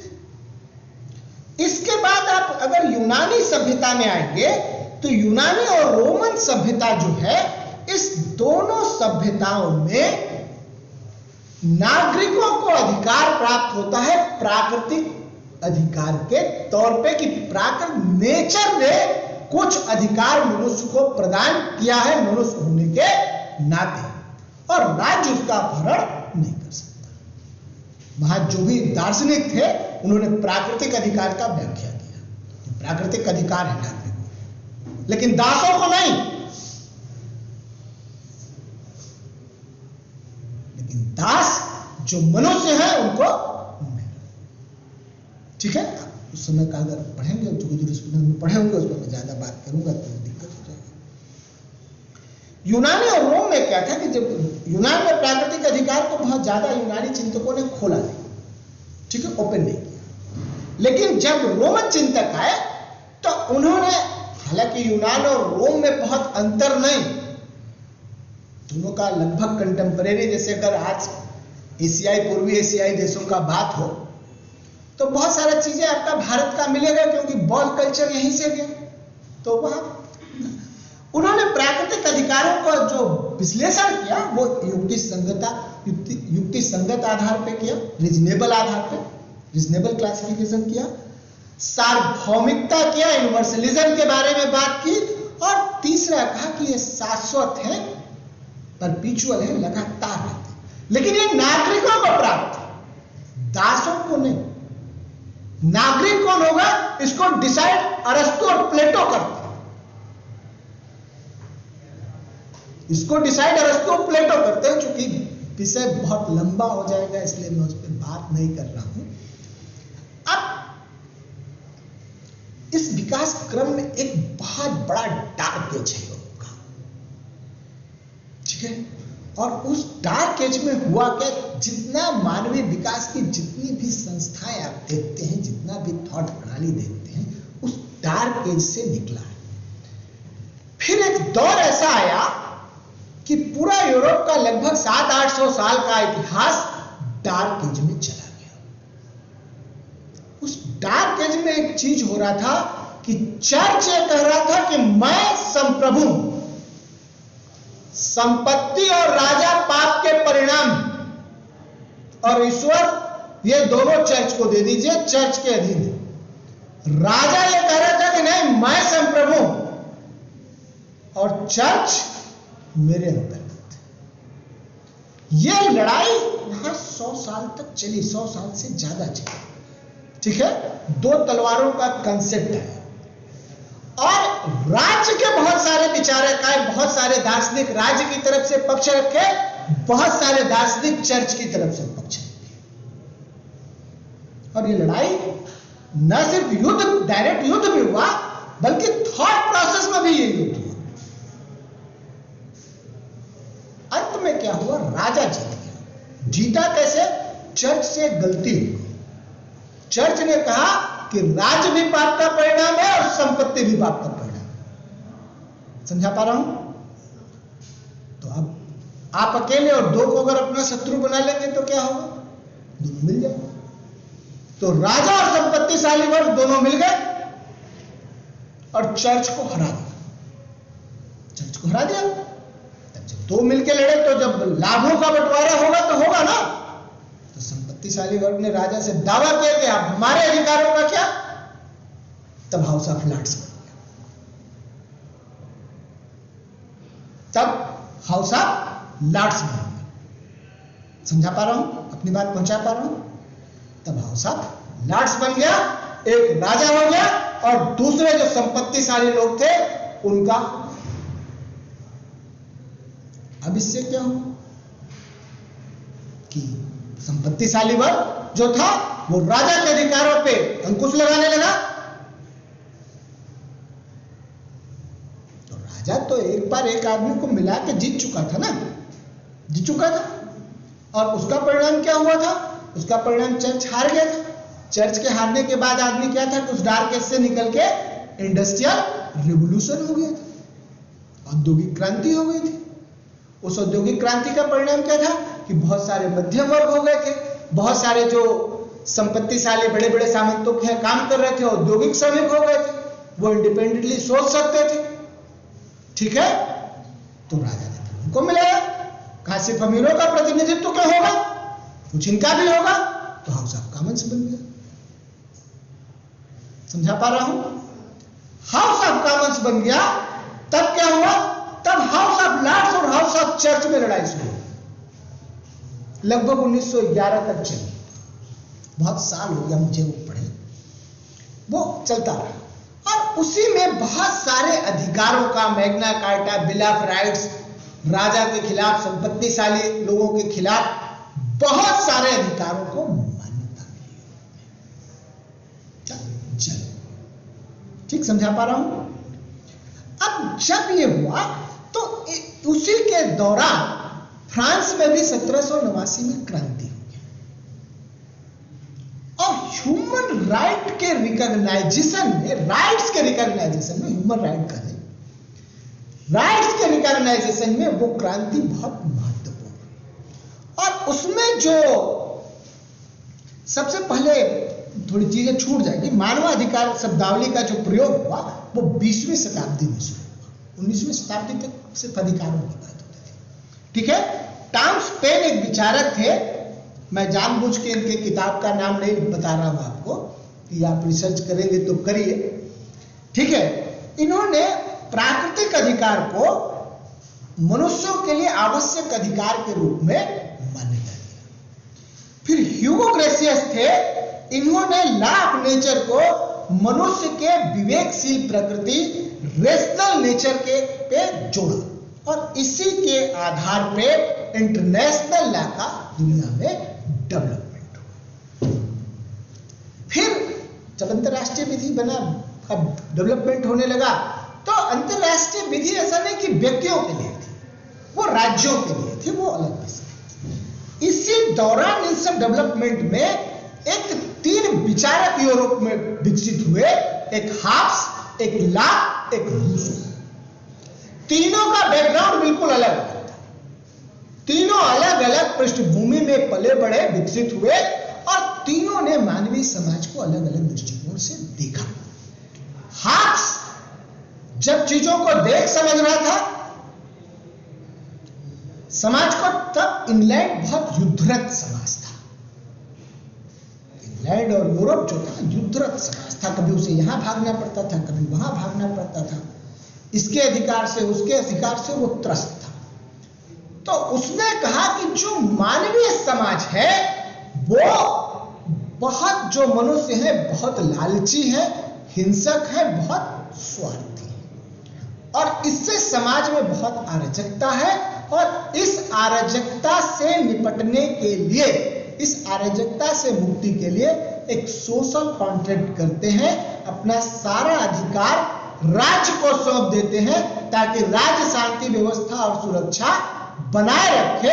इसके बाद आप अगर यूनानी सभ्यता में आएंगे तो यूनानी और रोमन सभ्यता जो है, इस दोनों सभ्यताओं में नागरिकों को अधिकार प्राप्त होता है प्राकृतिक अधिकार के तौर पे, कि प्राकृतिक नेचर ने कुछ अधिकार मनुष्य को प्रदान किया है मनुष्य होने के नाते, और राज्य उसका अपहरण नहीं कर सकता। वहां जो भी दार्शनिक थे उन्होंने प्राकृतिक अधिकार का व्याख्या किया, प्राकृतिक अधिकार है नागरिकों लेकिन दासों को नहीं। लेकिन दास जो मनुष्य है उनको नहीं। ठीक है, उस समय का अगर पढ़ेंगे, में पढ़े होंगे, उसमें मैं ज्यादा बात करूंगा तो दिक्कत हो जाएगी। यूनानी और रोम में क्या था कि जब यूनान में प्राकृतिक अधिकार को बहुत ज्यादा यूनानी चिंतकों ने खोला नहीं, ठीक है, ओपन नहीं किया। लेकिन जब रोमन चिंतक आए तो उन्होंने, हालांकि यूनान और रोम में बहुत अंतर नहीं, दोनों का लगभग कंटेम्परेरी, जैसे अगर आज एशियाई, पूर्वी एशियाई देशों का बात हो तो बहुत सारा चीजें आपका भारत का मिलेगा, क्योंकि बॉल कल्चर यहीं से गया। तो वहां उन्होंने प्राकृतिक अधिकारों का जो विश्लेषण किया वो युक्ति संगत आधार पे किया, रीजनेबल आधार पे, रीजनेबल क्लासिफिकेशन किया, सार्वभौमिकता किया, यूनिवर्सलिज्म के बारे में बात की, और तीसरा कहा कि ये शाश्वत है, परपीचुअल है, लगातार रहते, लेकिन ये नागरिकों को प्राप्त है, दासों को नहीं। नागरिक कौन होगा इसको डिसाइड अरस्तु और प्लेटो करते, इसको डिसाइड अरस्तु और प्लेटो करते हैं। चूंकि विषय बहुत लंबा हो जाएगा इसलिए मैं उस पर बात नहीं कर रहा हूं। अब इस विकास क्रम में एक बहुत बड़ा डार्क एज है लोगों का, ठीक है, और उस डार्क एज में हुआ क्या, जितना मानवीय विकास की जितनी भी संस्थाएं आप देखते हैं, जितना भी थॉट प्रणाली देखते हैं, उस डार्क एज से निकला है। फिर एक दौर ऐसा आया कि पूरा यूरोप का लगभग 700-800 साल का इतिहास डार्क एज में चला गया। उस डार्क एज में एक चीज हो रहा था कि चर्च ये कह रहा था कि मैं संप्रभु, संपत्ति और राजा पाप के परिणाम, और ईश्वर ये दोनों चर्च को दे दीजिए, चर्च के अधीन। राजा ये कह रहा था कि नहीं, मैं संप्रभु और चर्च मेरे अंतर्गत। यह लड़ाई वहां 100 साल तक चली, 100 साल से ज्यादा चली, ठीक है। दो तलवारों का कंसेप्ट है, और राज्य के बहुत सारे विचारक आए, बहुत सारे दार्शनिक राज्य की तरफ से पक्ष रखे, बहुत सारे दार्शनिक चर्च की तरफ से पक्ष रखे, और ये लड़ाई न सिर्फ युद्ध, डायरेक्ट युद्ध भी हुआ, बल्कि थॉट प्रोसेस में भी ये युद्ध हुआ। अंत में क्या हुआ, राजा जीत गया। जीता कैसे, चर्च से गलती हुई। चर्च ने कहा कि राज्य भी पाप का परिणाम है और संपत्ति भी पाप का परिणाम है। समझा पा रहा हूं? तो अब आप अकेले और दो को अगर अपना शत्रु बना लेंगे तो क्या होगा, दोनों मिल जाए। तो राजा और संपत्तिशाली वर्ग दोनों मिल गए और चर्च को हरा दिया। चर्च को हरा दिया। जब दो मिलके लड़े तो जब लाभों का बंटवारा होगा तो होगा ना। तो संपत्तिशाली वर्ग ने राजा से दावा किया कि आप हमारे अधिकारों का क्या, तब हाउस ऑफ लॉर्ड्स बन गया। तब हाउस ऑफ लॉर्ड्स बन गया। समझा पा रहा हूं, अपनी बात पहुंचा पा रहा हूं? तब हाउस ऑफ लॉर्ड्स बन गया, एक राजा हो गया और दूसरे जो संपत्तिशाली लोग थे उनका। अब इससे क्या हुआ कि संपत्तिशाली वर्ग जो था वो राजा के अधिकारों पे अंकुश लगाने लगा। तो राजा तो एक बार एक आदमी को मिला के जीत चुका था ना, जीत चुका था, और उसका परिणाम क्या हुआ था, उसका परिणाम चर्च हार गया था। चर्च के हारने के बाद आदमी क्या था, उस डार्क एज से निकल के इंडस्ट्रियल रिवोल्यूशन हो गया था, औद्योगिक क्रांति हो गई थी। उस औद्योगिक क्रांति का परिणाम क्या था कि बहुत सारे मध्यम वर्ग हो गए थे, बहुत सारे जो संपत्तिशाली बड़े बड़े सामंतों के काम कर रहे थे औद्योगिक श्रमिक हो गए थे, वो इंडिपेंडेंटली सोच सकते थे, ठीक है। तो राजा ने उनको मिलाया, कहा सिर्फ अमीरों का प्रतिनिधित्व क्यों होगा, कुछ इनका भी होगा। तो हाउस ऑफ कॉमन्स बन गया। समझा पा रहा हूं? हाउस ऑफ कॉमन्स बन गया। तब क्या हुआ, तब हाउस ऑफ लॉर्ड्स और हाउस ऑफ चर्च में लड़ाई शुरू हुई, लगभग 1911 तक चली। बहुत साल हो गया मुझे वो पढ़े, वो चलता रहा। और उसी में बहुत सारे अधिकारों का, Magna Carta, bill of rights, राजा के खिलाफ, संपत्तिशाली लोगों के खिलाफ बहुत सारे अधिकारों को मान्यता मिली। चल ठीक समझा पा रहा हूं? अब जब ये हुआ तो उसी के दौरान फ्रांस में भी 1789 में क्रांति हुई और ह्यूमन राइट के रिकॉग्नाइजेशन में, राइट्स के रिकॉग्नाइजेशन में, ह्यूमन राइट का राइट्स के रिकॉग्नाइजेशन में वो क्रांति बहुत महत्वपूर्ण। और उसमें जो सबसे पहले थोड़ी चीजें छूट जाएगी, मानवाधिकार शब्दावली का जो प्रयोग हुआ वो 20वीं शताब्दी में शुरू हुआ। 19वीं शताब्दी तक सिर्फ अधिकारों की बात होती थी। ठीक है, टॉमस पेन एक विचारक थे, मैं जानबूझ के इनके किताब का नाम नहीं बता रहा हूं आपको, कि आप रिसर्च करेंगे तो करिए। ठीक है, इन्होंने प्राकृतिक अधिकार को मनुष्यों के लिए आवश्यक अधिकार के रूप में मान्यता दी। फिर ह्यूगो ग्रेशियस थे, इन्होंने लॉ ऑफ नेचर को मनुष्य के विवेकशील प्रकृति, रेशनल नेचर के पे जोड़ा और इसी के आधार पे इंटरनेशनल लॉ का दुनिया में डेवलपमेंट हुआ। फिर जब अंतरराष्ट्रीय विधि बना, अब डेवलपमेंट होने लगा, तो अंतरराष्ट्रीय विधि ऐसा नहीं कि व्यक्तियों के लिए थी, वो राज्यों के लिए थी, वो अलग विषय। इसी दौरान इन सब डेवलपमेंट में एक 3 विचारक यूरोप में विकसित हुए, एक हाब्स, एक लॉक, एक रूसो। तीनों का बैकग्राउंड बिल्कुल अलग था, तीनों अलग अलग पृष्ठभूमि में पले बढ़े, विकसित हुए और तीनों ने मानवीय समाज को अलग अलग दृष्टिकोण से देखा। हाब्स जब चीजों को देख समझ रहा था समाज को, तब इंग्लैंड बहुत युद्धरत समाज था। इंग्लैंड और यूरोप जो था युद्धरत समाज था, कभी उसे यहां भागना पड़ता था, कभी वहां भागना पड़ता था, इसके अधिकार से उसके अधिकार से वो त्रस्त था। तो उसने कहा कि जो मानवीय समाज है वो बहुत, जो मनुष्य है बहुत लालची है, हिंसक है, बहुत स्वार्थी है और इससे समाज में बहुत अराजकता है और इस अराजकता से निपटने के लिए, इस अराजकता से मुक्ति के लिए एक सोशल कॉन्ट्रैक्ट करते हैं, अपना सारा अधिकार राज्य को सौंप देते हैं ताकि राज्य शांति व्यवस्था और सुरक्षा बनाए रखे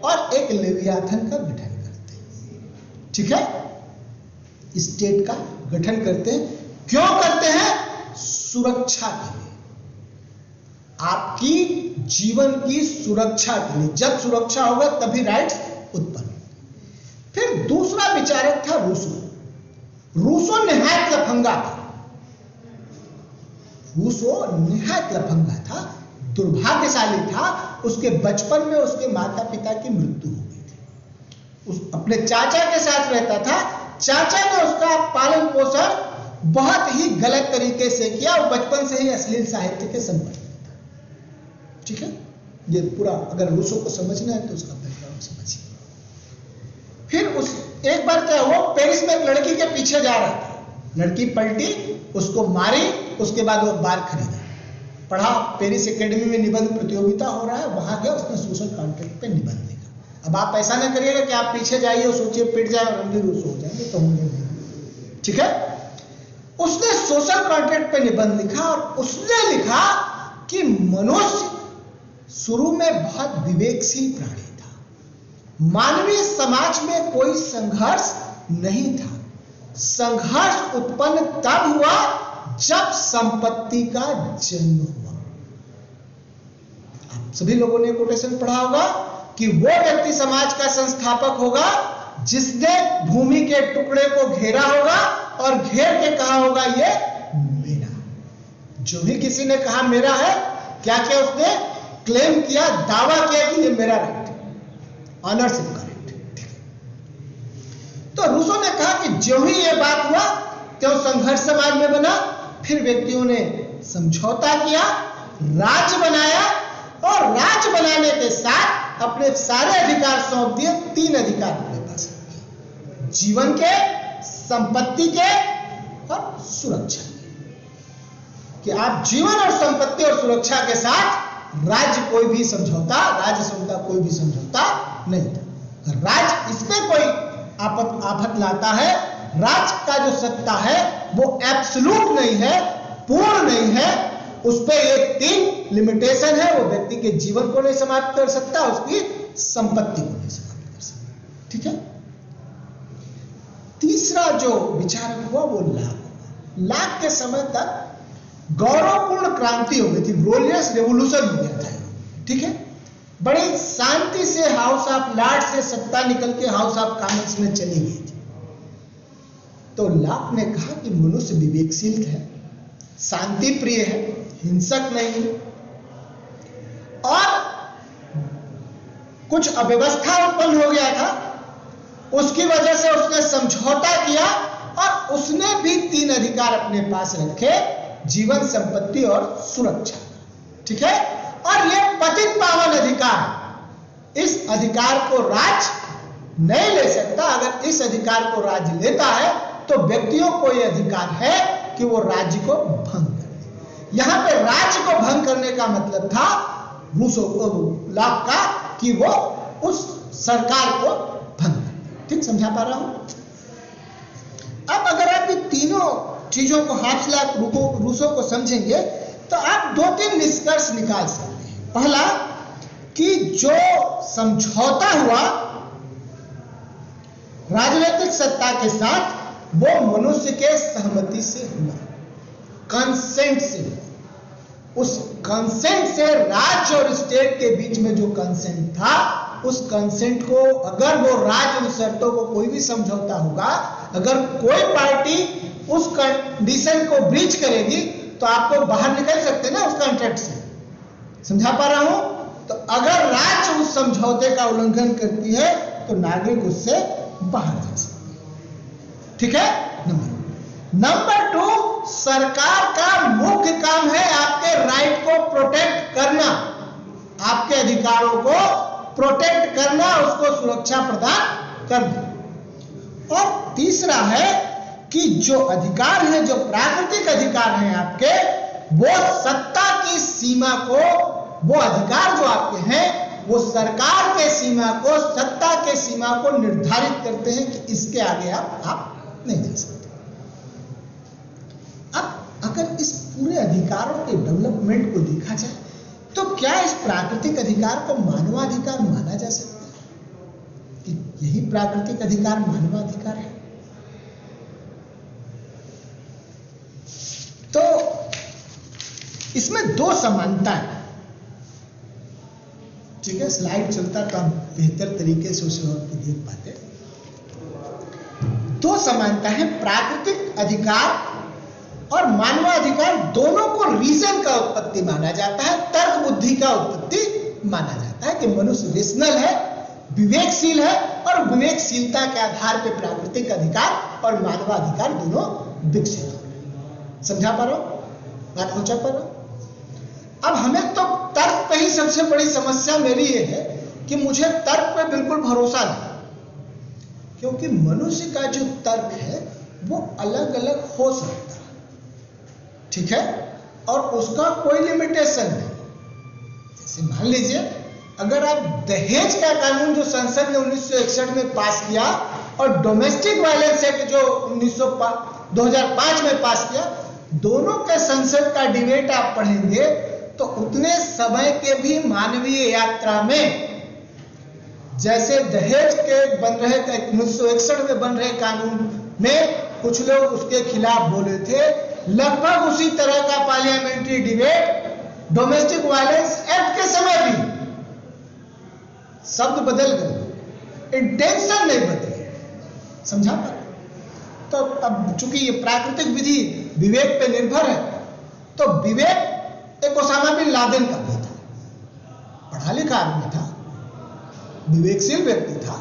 और एक लेवियाथन का गठन करते हैं। ठीक है, स्टेट का गठन करते हैं। क्यों करते हैं? सुरक्षा के लिए, आपकी जीवन की सुरक्षा के लिए। जब सुरक्षा होगा तभी राइट्स उत्पन्न। फिर दूसरा विचारक था रूसो। रूसो निहायत लफंगा था, रूसो निहायत लफंगा था, दुर्भाग्यशाली था। उसके बचपन में उसके माता पिता की मृत्यु हो गई थी। उस अपने चाचा के साथ रहता था, चाचा ने उसका पालन पोषण बहुत ही गलत तरीके से किया और बचपन से ही अश्लील साहित्य के संपर्क में था। ठीक है, ये पूरा अगर रूसो को समझना है तो उसका बैकग्राउंड समझिए। फिर उस एक बार क्या हुआ, पेरिस में एक लड़की के पीछे जा रहा था, लड़की पलटी, उसको मारी, उसके बाद वो बार खरीदा, पढ़ा। पेरिस एकेडमी में निबंध प्रतियोगिता हो रहा है, वहां गया, उसने सोशल कॉन्ट्रैक्ट पे निबंध लिखा। अब आप ऐसा ना करिएगा कि आप पीछे जाइए और सोचिए पिट जाए और हम भी रूसो हो जाएंगे, तो होंगे नहीं। ठीक है, उसने सोशल कॉन्ट्रैक्ट पे निबंध लिखा और उसने लिखा कि मनुष्य शुरू में बहुत विवेकशील प्राणी था, मानवीय समाज में कोई संघर्ष नहीं था, संघर्ष उत्पन्न तब हुआ जब संपत्ति का जन्म हुआ। आप सभी लोगों ने कोटेशन पढ़ा होगा कि वो व्यक्ति समाज का संस्थापक होगा जिसने भूमि के टुकड़े को घेरा होगा और घेर के कहा होगा ये मेरा। जो भी किसी ने कहा मेरा है, क्या क्या उसने क्लेम किया, दावा किया कि ये मेरा राइट, ऑनरशिप का राइट। तो रूसो ने कहा कि जो ही ये बात हुआ क्यों संघर्ष समाज में बना। फिर व्यक्तियों ने समझौता किया, राज्य बनाया और राज्य बनाने के साथ अपने सारे अधिकार सौंप दिए। 3 अधिकार अपने पास, जीवन के, संपत्ति के और सुरक्षा के। कि आप जीवन और संपत्ति और सुरक्षा के साथ राज्य कोई भी समझौता, राज्य से उनका कोई भी समझौता नहीं था। राज्य इसमें कोई आफत लाता है, राज्य का जो सत्ता है वो एब्सोल्यूट नहीं है, पूर्ण नहीं है, उस पे ये 3 लिमिटेशन है। वो व्यक्ति के जीवन को नहीं समाप्त कर सकता, उसकी संपत्ति को नहीं समाप्त कर सकता। ठीक है। तीसरा जो विचार हुआ वो लाख के समय तक गौरवपूर्ण क्रांति हो गई थी, ग्लोरियस रेवोल्यूशन हो गया था। ठीक है। बड़ी शांति से हाउस ऑफ लॉर्ड्स से सत्ता निकल के हाउस ऑफ कॉमन्स में चली गई थी। तो लॉक ने कहा कि मनुष्य विवेकशील है, शांति प्रिय है, हिंसक नहीं है, और कुछ अव्यवस्था उत्पन्न हो गया था, उसकी वजह से उसने समझौता किया और उसने भी 3 अधिकार अपने पास रखे, जीवन, संपत्ति और सुरक्षा। ठीक है। और ये पतित पावन अधिकार, इस अधिकार को राज्य नहीं ले सकता। अगर इस अधिकार को राज्य लेता है तो व्यक्तियों को यह अधिकार है कि वो राज्य को भंग करे। यहां पे राज्य को भंग करने का मतलब था लॉक का कि वो उस सरकार को भंग करे। ठीक समझा पा रहा हूं? अब अगर आप ये तीनों चीजों को रूसों को समझेंगे तो आप 2-3 निष्कर्ष निकाल सकते हैं। पहला कि जो समझौता हुआ राजनीतिक सत्ता के साथ वो मनुष्य के सहमति से हुआ, कंसेंट से हुआ। उस कंसेंट से राज्य और स्टेट के बीच में जो कंसेंट था, उस कंसेंट को अगर वो राज्य उन शर्तों को कोई भी समझौता होगा, अगर कोई पार्टी उस कंडीशन को ब्रीच करेगी तो आपको बाहर निकल सकते ना उस कॉन्ट्रैक्ट से। समझा पा रहा हूं? तो अगर राज्य उस समझौते का उल्लंघन करती है तो नागरिक उससे बाहर जा सकते हैं। ठीक है। नंबर 2, सरकार का मुख्य काम है आपके राइट को प्रोटेक्ट करना, आपके अधिकारों को प्रोटेक्ट करना, उसको सुरक्षा प्रदान करना। और तीसरा है कि जो अधिकार है, जो प्राकृतिक अधिकार हैं आपके, वो सत्ता की सीमा को, वो अधिकार जो आपके हैं वो सरकार के सीमा को, सत्ता के सीमा को निर्धारित करते हैं कि इसके आगे आप नहीं जा सकते। अब अगर इस पूरे अधिकारों के डेवलपमेंट को देखा जाए तो क्या इस प्राकृतिक अधिकार को मानवाधिकार माना जा सकता है कि यही प्राकृतिक अधिकार मानवाधिकार है? तो इसमें 2 समानता है। ठीक है। स्लाइड चलता तो हम बेहतर तरीके से उसे और देख पाते। 2 समानता है, प्राकृतिक अधिकार और मानवाधिकार। दोनों को रीजन का उत्पत्ति माना जाता है, तर्क बुद्धि का उत्पत्ति माना जाता है कि मनुष्य रेशनल है, विवेकशील है, और विवेकशीलता के आधार पर प्राकृतिक अधिकार और मानवाधिकार दोनों विकसित हो रहे। समझा पा रहा हूं? बात पहुंचा पा रहा हूं? अब हमें तो तर्क पे ही सबसे बड़ी समस्या मेरी ये है कि मुझे तर्क पे बिल्कुल भरोसा नहीं, क्योंकि मनुष्य का जो तर्क है वो अलग अलग हो सकता है। ठीक है। और उसका कोई लिमिटेशन नहीं। जैसे मान लीजिए अगर आप दहेज का कानून जो संसद ने 1961 में पास किया और डोमेस्टिक वायलेंस एक्ट जो 2005 में पास किया, दोनों के संसद का डिबेट आप पढ़ेंगे तो उतने समय के भी मानवीय यात्रा में, जैसे दहेज के बन रहे 1961 में बन रहे कानून में कुछ लोग उसके खिलाफ बोले थे, लगभग उसी तरह का parliamentary debate domestic violence act के समय भी, शब्द बदल गए, इंटेंशन नहीं बदले। समझा पा? तो अब चूंकि ये प्राकृतिक विधि विवेक पे निर्भर है, तो विवेक एक ओसामा बिन लादेन का भी था, पढ़ा लिखा आदमी था, विवेकशील व्यक्ति था,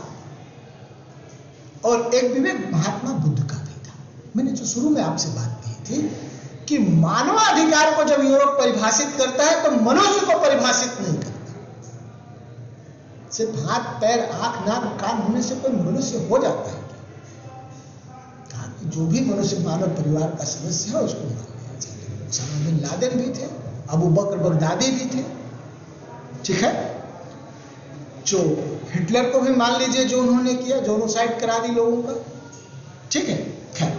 और एक विवेक महात्मा बुद्ध का भी था। मैंने जो शुरू में आपसे बात कही थी कि मानवाधिकार को जब यूरोप परिभाषित करता है तो मनुष्य को परिभाषित नहीं करता। सिर्फ हाथ, पैर, आंख, नाक, कान होने से कोई मनुष्य हो जाता है? जो भी मनुष्य मानव परिवार का सदस्य है उसको मान लिया जाए। उसामा बिन लादेन भी थे, अबू बकर बगदादी भी थे, ठीक है, जो हिटलर को भी मान लीजिए जो उन्होंने किया, जोनोसाइड करा दी लोगों का, ठीक है। खैर,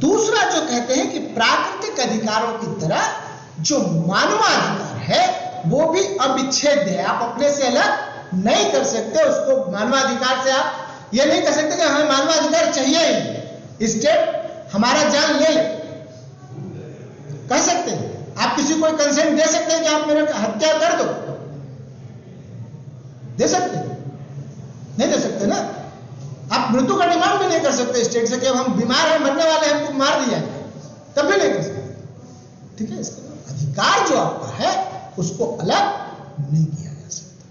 दूसरा जो कहते हैं कि प्राकृतिक अधिकारों की तरह जो मानवाधिकार है वो भी अविच्छेद्य है, आप अपने से अलग नहीं कर सकते उसको। मानवाधिकार से आप ये नहीं कर सकते कि हमें मानवाधिकार चाहिए ही, स्टेट हमारा जान ले ले, कह सकते हैं। आप किसी को कंसेंट दे सकते हैं कि आप मेरे हत्या कर दो, दे सकते हैं? नहीं दे सकते ना। आप मृत्यु का डिमांड भी नहीं कर सकते स्टेट से कि अब हम बीमार हैं, मरने वाले हैं, हमको मार दिया जाए, तब भी नहीं कर सकते, ठीक है। इसका अधिकार जो आपका है उसको अलग नहीं किया जा सकता।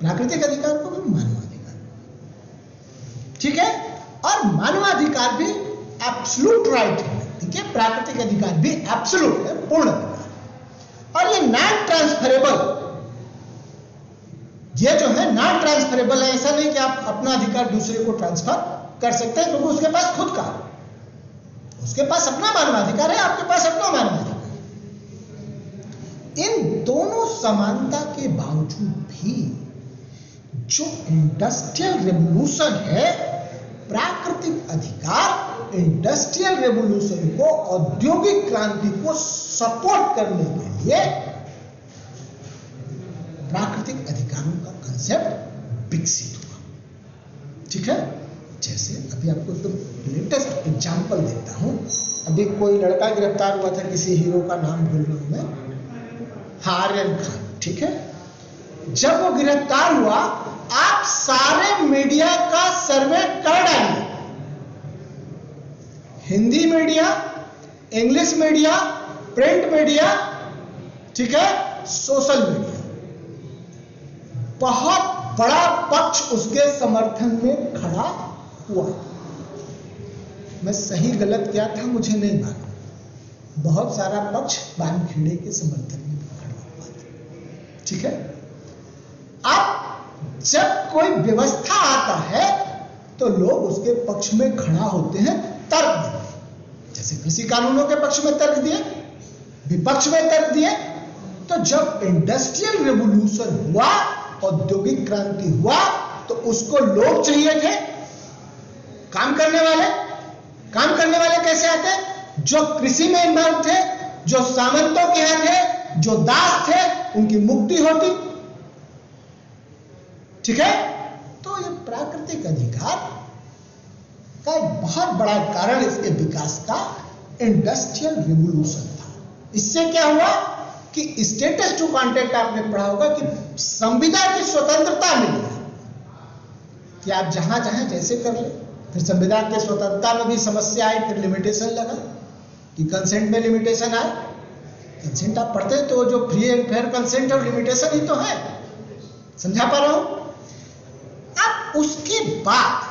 प्राकृतिक अधिकार को भी मानवाधिकार, ठीक है। और मानवाधिकार भी एब्सोल्यूट राइट है, ठीक है। प्राकृतिक अधिकार भी एब्सोल्यूट है, पूर्ण अधिकार। और ये नॉन ट्रांसफरेबल, ये जो है नॉन ट्रांसफरेबल है। ऐसा नहीं कि आप अपना अधिकार दूसरे को ट्रांसफर कर सकते हैं, क्योंकि उसके पास खुद का, उसके पास अपना मानवाधिकार है, आपके पास अपना मानवाधिकार। इन दोनों समानता के बावजूद भी जो इंडस्ट्रियल रेवोल्यूशन है, प्राकृतिक अधिकार इंडस्ट्रियल रेवोल्यूशन को, औद्योगिक क्रांति को सपोर्ट करने के लिए प्राकृतिक अधिकारों का कंसेप्ट विकसित हुआ, ठीक है। जैसे अभी आपको एकदम लेटेस्ट एग्जांपल देता हूं। अभी कोई लड़का गिरफ्तार हुआ था, किसी हीरो का नाम भूल रहा हूं मैं, आर्यन खान, ठीक है। जब वो गिरफ्तार हुआ, आप सारे मीडिया का सर्वे कर डालिए, Hindi media, English media, print media, ठीक है, सोशल मीडिया, बहुत बड़ा पक्ष उसके समर्थन में खड़ा हुआ। मैं सही गलत क्या था मुझे नहीं मालूम, बहुत सारा पक्ष वानखेड़े के समर्थन में खड़ा हुआ था, ठीक है। अब जब कोई व्यवस्था आता है तो लोग उसके पक्ष में खड़ा होते हैं, तर्क देते हैं। जैसे कृषि कानूनों के पक्ष में तर्क दिए, विपक्ष में तर्क दिए। तो जब इंडस्ट्रियल रेवोल्यूशन हुआ, औद्योगिक क्रांति हुआ, तो उसको लोग चाहिए थे, काम करने वाले। काम करने वाले कैसे आते? जो कृषि में इन्वॉल्व थे, जो सामंतों के यहां थे, जो दास थे, उनकी मुक्ति होती, ठीक है। तो ये प्राकृतिक अधिकार का एक बहुत बड़ा कारण इसके विकास का इंडस्ट्रियल रिवॉल्यूशन था। इससे क्या हुआ कि स्टेटस टू कॉन्टेंट आपने पढ़ा होगा कि संविदा की स्वतंत्रता मिली कि आप जहां जहां जैसे कर ले। फिर संविधान के स्वतंत्रता में भी समस्या आई, फिर लिमिटेशन लगा कि कंसेंट में लिमिटेशन आए। कंसेंट आप पढ़ते तो जो फ्री एंड फेयर कंसेंट और लिमिटेशन ही तो है, समझा पा रहा हूं। अब उसके बाद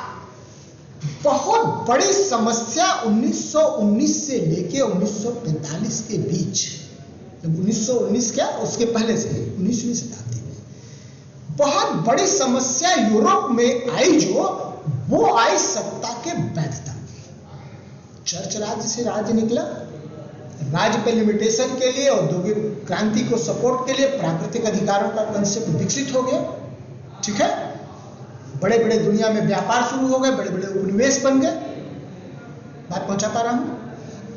बहुत बड़ी समस्या 1919 से लेके 1945 के बीच, जब 1919 क्या उसके पहले से 19वीं शताब्दी में बहुत बड़ी समस्या यूरोप में आई, जो वो आई सत्ता के वैधता की। चर्च राज्य से राज्य निकला, राज्य पे लिमिटेशन के लिए, औद्योगिक क्रांति को सपोर्ट के लिए प्राकृतिक अधिकारों का कंसेप्ट विकसित हो गया, ठीक है। बड़े बड़े दुनिया में व्यापार शुरू हो गए, बड़े बड़े उपनिवेश बन गए। बात पहुंचा पा रहा हूं।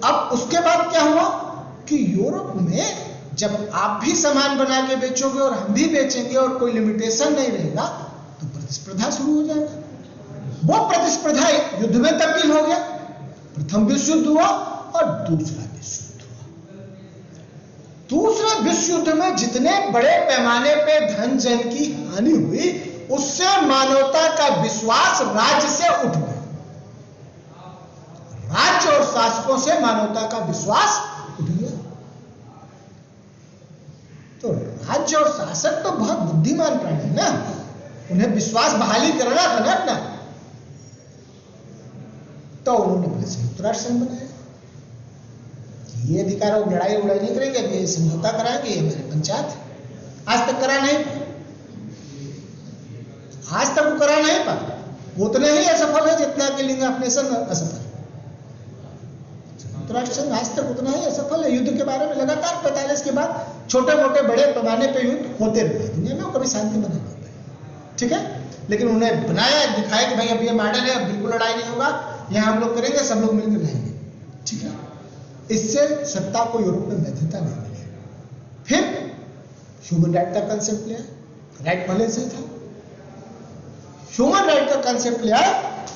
अब उसके बाद क्या हुआ कि यूरोप में जब आप भी सामान बना के बेचोगे और हम भी बेचेंगे और कोई लिमिटेशन नहीं रहेगा, तो प्रतिस्पर्धा शुरू हो जाएगा। वो प्रतिस्पर्धा युद्ध में तब्दील हो गया। प्रथम विश्व युद्ध हुआ और दूसरा विश्व युद्ध हुआ। दूसरे विश्व युद्ध में जितने बड़े पैमाने पे धन जन की हानि हुई, उससे मानवता का विश्वास राज्य से उठ गया। राज्य और शासकों से मानवता का विश्वास उठ गया। तो राज्य और शासक तो बहुत बुद्धिमान प्राणी है ना, उन्हें विश्वास बहाली करना था ना अपना। तो उन्होंने अपने संयुक्त राष्ट्र संघ बनाया। ये अधिकार लड़ाई उड़ाई नहीं करेंगे, ये समझौता कराएंगे, ये हमारे पंचायत आज तक करा नहीं, आज तक वो करा नहीं पाए। उतने ही असफल है जितना कि लीग ऑफ नेशन असफल। तो राष्ट्र संघ आज तक उतना ही असफल है। युद्ध के बारे में लगातार 45 के बाद छोटे मोटे बड़े पैमाने पे युद्ध होते रहे दुनिया में, कभी शांति बना नहीं पाए, ठीक है। लेकिन उन्हें बनाया, दिखाया कि भाई अब ये मॉडल है, अब बिल्कुल लड़ाई नहीं होगा, यहाँ हम लोग करेंगे, सब लोग मिलकर रहेंगे, ठीक है। इससे सत्ता को यूरोप में वैधता नहीं मिली। फिर ह्यूमन राइट का कंसेप्ट लिया, राइट पहले से था, ह्यूमन राइट का कंसेप्ट लिया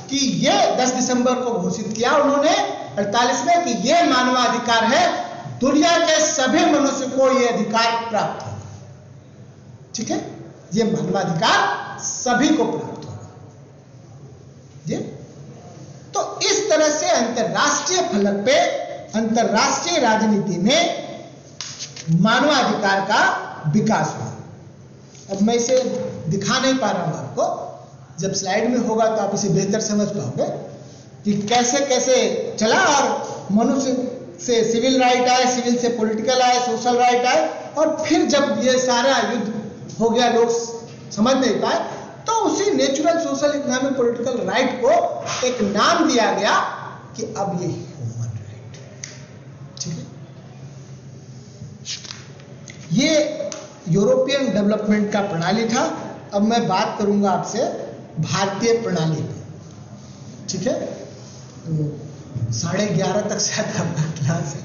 कि ये 10 दिसंबर को घोषित किया उन्होंने 48 में कि ये मानवाधिकार है, दुनिया के सभी मनुष्य को ये अधिकार प्राप्त होगा, ठीक है। ये मानवाधिकार सभी को प्राप्त होगा ये। तो इस तरह से अंतरराष्ट्रीय फलक पे, अंतरराष्ट्रीय राजनीति में मानवाधिकार का विकास हुआ। अब मैं इसे दिखा नहीं पा रहा हूं आपको, जब स्लाइड में होगा तो आप इसे बेहतर समझ पाओगे कि कैसे कैसे चला, और मनुष्य से सिविल राइट आए, सिविल से पॉलिटिकल आए, सोशल राइट आए, और फिर जब ये सारा युद्ध हो गया, लोग समझ नहीं पाए, तो उसी natural social economic political right को एक नाम दिया गया कि अब ये ह्यूमन राइट, ठीक है। ये यूरोपियन डेवलपमेंट का प्रणाली था। अब मैं बात करूंगा आपसे भारतीय प्रणाली पे, ठीक है। तो 11:30 तक शायद आपका क्लास है,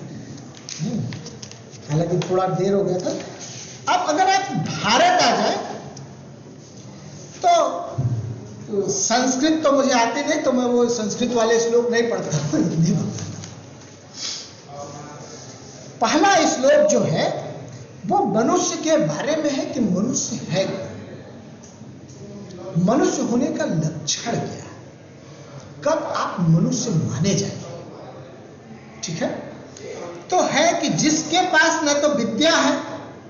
हालांकि थोड़ा देर हो गया था। अब अगर आप भारत आ जाए तो संस्कृत तो मुझे आती नहीं, तो मैं वो संस्कृत वाले श्लोक नहीं पढ़ता हूं, हिंदी में। पहला श्लोक जो है वो मनुष्य के बारे में है कि मनुष्य है, मनुष्य होने का लक्षण क्या है, कब आप मनुष्य माने जाएंगे, ठीक है। तो है कि जिसके पास न तो विद्या है,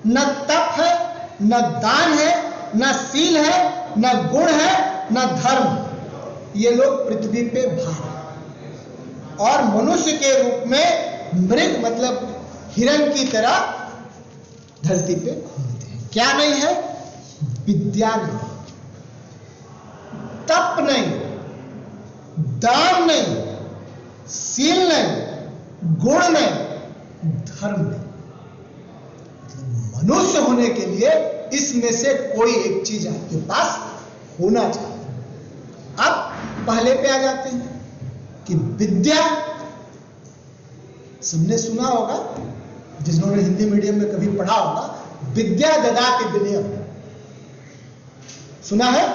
न तप है, न दान है, न शील है, न गुण है, न धर्म, ये लोग पृथ्वी पे भार और मनुष्य के रूप में मृग मतलब हिरण की तरह धरती पे घूमते हैं। क्या नहीं है? विद्या नहीं, तप नहीं, दान नहीं, शील नहीं, गुण नहीं, धर्म नहीं। मनुष्य होने के लिए इसमें से कोई एक चीज आपके पास होना चाहिए। अब पहले पे आ जाते हैं कि विद्या, सबने सुना होगा, जिन्होंने हिंदी मीडियम में कभी पढ़ा होगा, विद्या ददाति विनयम, सुना है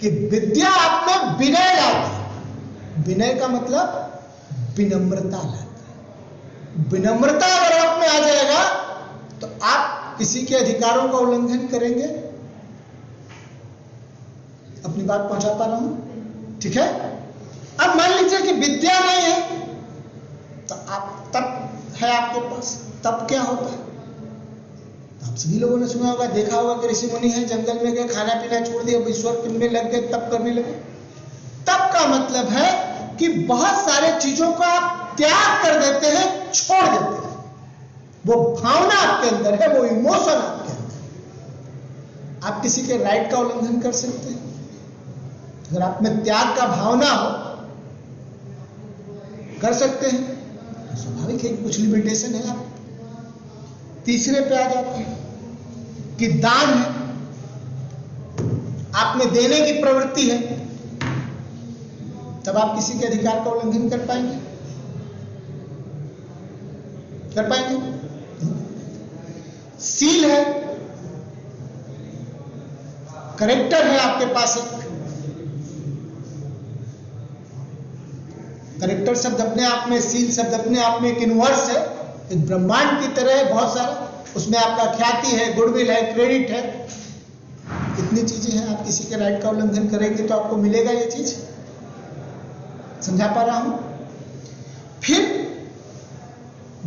कि विद्या आप में विनय लाती है। विनय का मतलब विनम्रता लाती है। विनम्रता अगर आप में आ जाएगा तो आप किसी के अधिकारों का उल्लंघन करेंगे। अपनी बात पहुंचा पा रहा हूं, ठीक है। अब मान लीजिए कि विद्या नहीं है, तो आप तप है आपके पास। तप क्या होता है? आप सभी लोगों ने सुना होगा, देखा होगा कि ऋषि मुनि हैं, जंगल में गए, खाना पीना छोड़ दिया, ईश्वर किनने लग गए, तप करने लगे। तप का मतलब है कि बहुत सारे चीजों को आप त्याग कर देते हैं, छोड़ देते हैं। वो भावना आपके अंदर है, वो इमोशन आपके अंदर है। आप किसी के राइट का उल्लंघन कर सकते हैं अगर आप में त्याग का भावना हो, कर सकते हैं, स्वाभाविक है, कुछ लिमिटेशन है। आप तीसरे पे आ जाते हैं कि दान है, आप में देने की प्रवृत्ति है, तब आप किसी के अधिकार का उल्लंघन कर पाएंगे? कर पाएंगे? सील है, करेक्टर है आपके पास। एक करेक्टर शब्द अपने आप में, सील शब्द अपने आप में एक यूनिवर्स है, एक ब्रह्मांड की तरह है, बहुत सारा। उसमें आपका ख्याति है, गुडविल है, क्रेडिट है, इतनी चीजें हैं। आप किसी के राइट का उल्लंघन करेंगे तो आपको मिलेगा ये चीज। समझा पा रहा हूं? फिर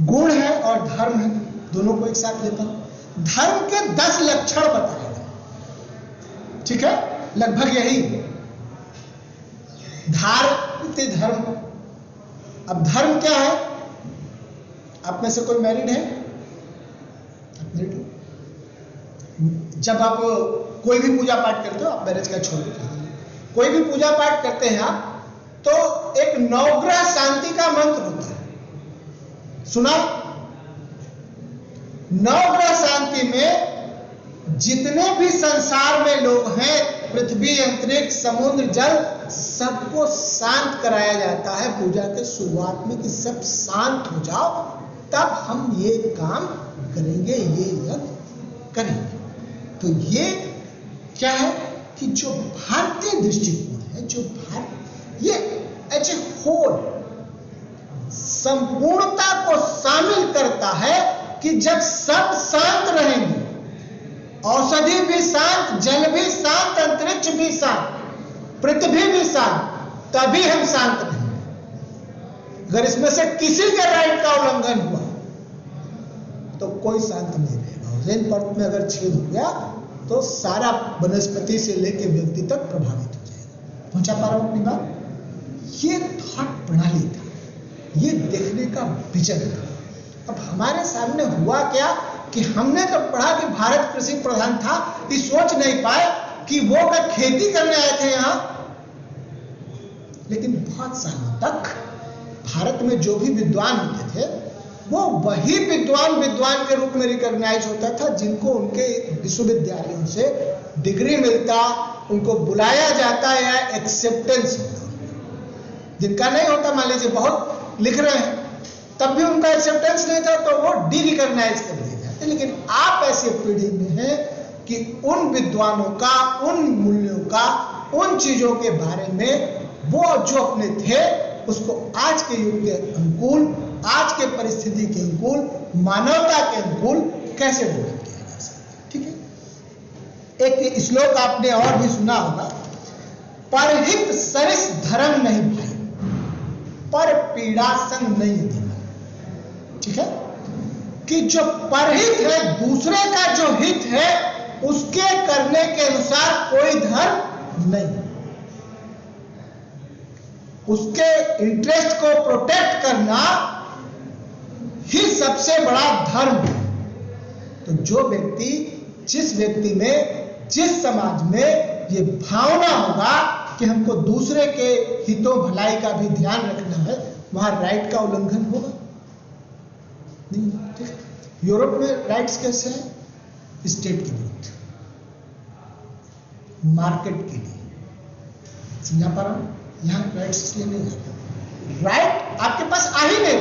गुण है और धर्म है, दोनों को एक साथ लेता हूं। धर्म के 10 लक्षण बताए गए, ठीक है, लगभग यही धार्मिक धर्म। अब धर्म क्या है? आप में से कोई मैरिड है? आप मैरिड हो? जब आप कोई भी पूजा पाठ करते हो, आप मैरिज का छोड़ देते हो, कोई भी पूजा पाठ करते हैं आप, तो एक नवग्रह शांति का मंत्र होता है। सुना? नवग्रह शांति में जितने भी संसार में लोग हैं, पृथ्वी, अंतरिक्ष, समुद्र, जल, सबको शांत कराया जाता है पूजा के शुरुआत में कि सब शांत हो जाओ, तब हम ये काम करेंगे, ये यज्ञ करेंगे। तो ये क्या है कि जो भारतीय दृष्टिकोण है, जो भारत ये एज ए होल संपूर्णता को शामिल करता है कि जब सब शांत रहेंगे, औषधि भी शांत, जल भी शांत, अंतरिक्ष भी शांत, पृथ्वी भी शांत, तभी हम शांत रहेंगे। अगर इसमें से किसी के राइट का उल्लंघन हुआ तो कोई शांत नहीं रहेगा। ओजोन परत में अगर छेद हो गया तो सारा वनस्पति से लेकर व्यक्ति तक प्रभावित हो जाएगा। पहुंचा पा रहा हूं अपनी बात? ये थॉट प्रणाली था, ये देखने का विजन था। अब हमारे सामने हुआ क्या कि हमने तो पढ़ा कि भारत कृषि प्रधान था, ये सोच नहीं पाए कि वो अगर खेती करने आए थे यहां, लेकिन बहुत सालों तक भारत में जो भी विद्वान होते थे वो वही विद्वान के रूप में रिकॉग्नाइज होता था जिनको उनके विश्वविद्यालयों से डिग्री मिलता, उनको बुलाया जाता या एक्सेप्टेंस होता। जिनका नहीं होता, मान लीजिए बहुत लिख रहे हैं तब भी उनका एक्सेप्टेंस नहीं था तो वो डी रिकॉग्नाइज कर दिए जाते। लेकिन आप ऐसे पीढ़ी में हैं कि उन विद्वानों का, उन मूल्यों का, उन चीजों के बारे में वो जो अपने थे उसको आज के युग के अनुकूल, आज के परिस्थिति के अनुकूल, मानवता के अनुकूल कैसे वर्णन किया जा सकता। ठीक है, एक श्लोक आपने और भी सुना होगा, परहित सरिस धर्म नहीं भाई, पर पीड़ा संग नहीं देना। ठीक है, कि जो परहित है, दूसरे का जो हित है उसके करने के अनुसार कोई धर्म नहीं, उसके इंटरेस्ट को प्रोटेक्ट करना ही सबसे बड़ा धर्म है। तो जो व्यक्ति, जिस व्यक्ति में, जिस समाज में ये भावना होगा कि हमको दूसरे के हितों भलाई का भी ध्यान रखना है, वहां राइट का उल्लंघन होगा नहीं। ठीक है, यूरोप में राइट्स कैसे है? स्टेट के विरुद्ध, मार्केट के लिए। समझा पा रहा हूं? यहां राइट्स इसलिए नहीं आता। राइट आपके पास आ ही नहीं,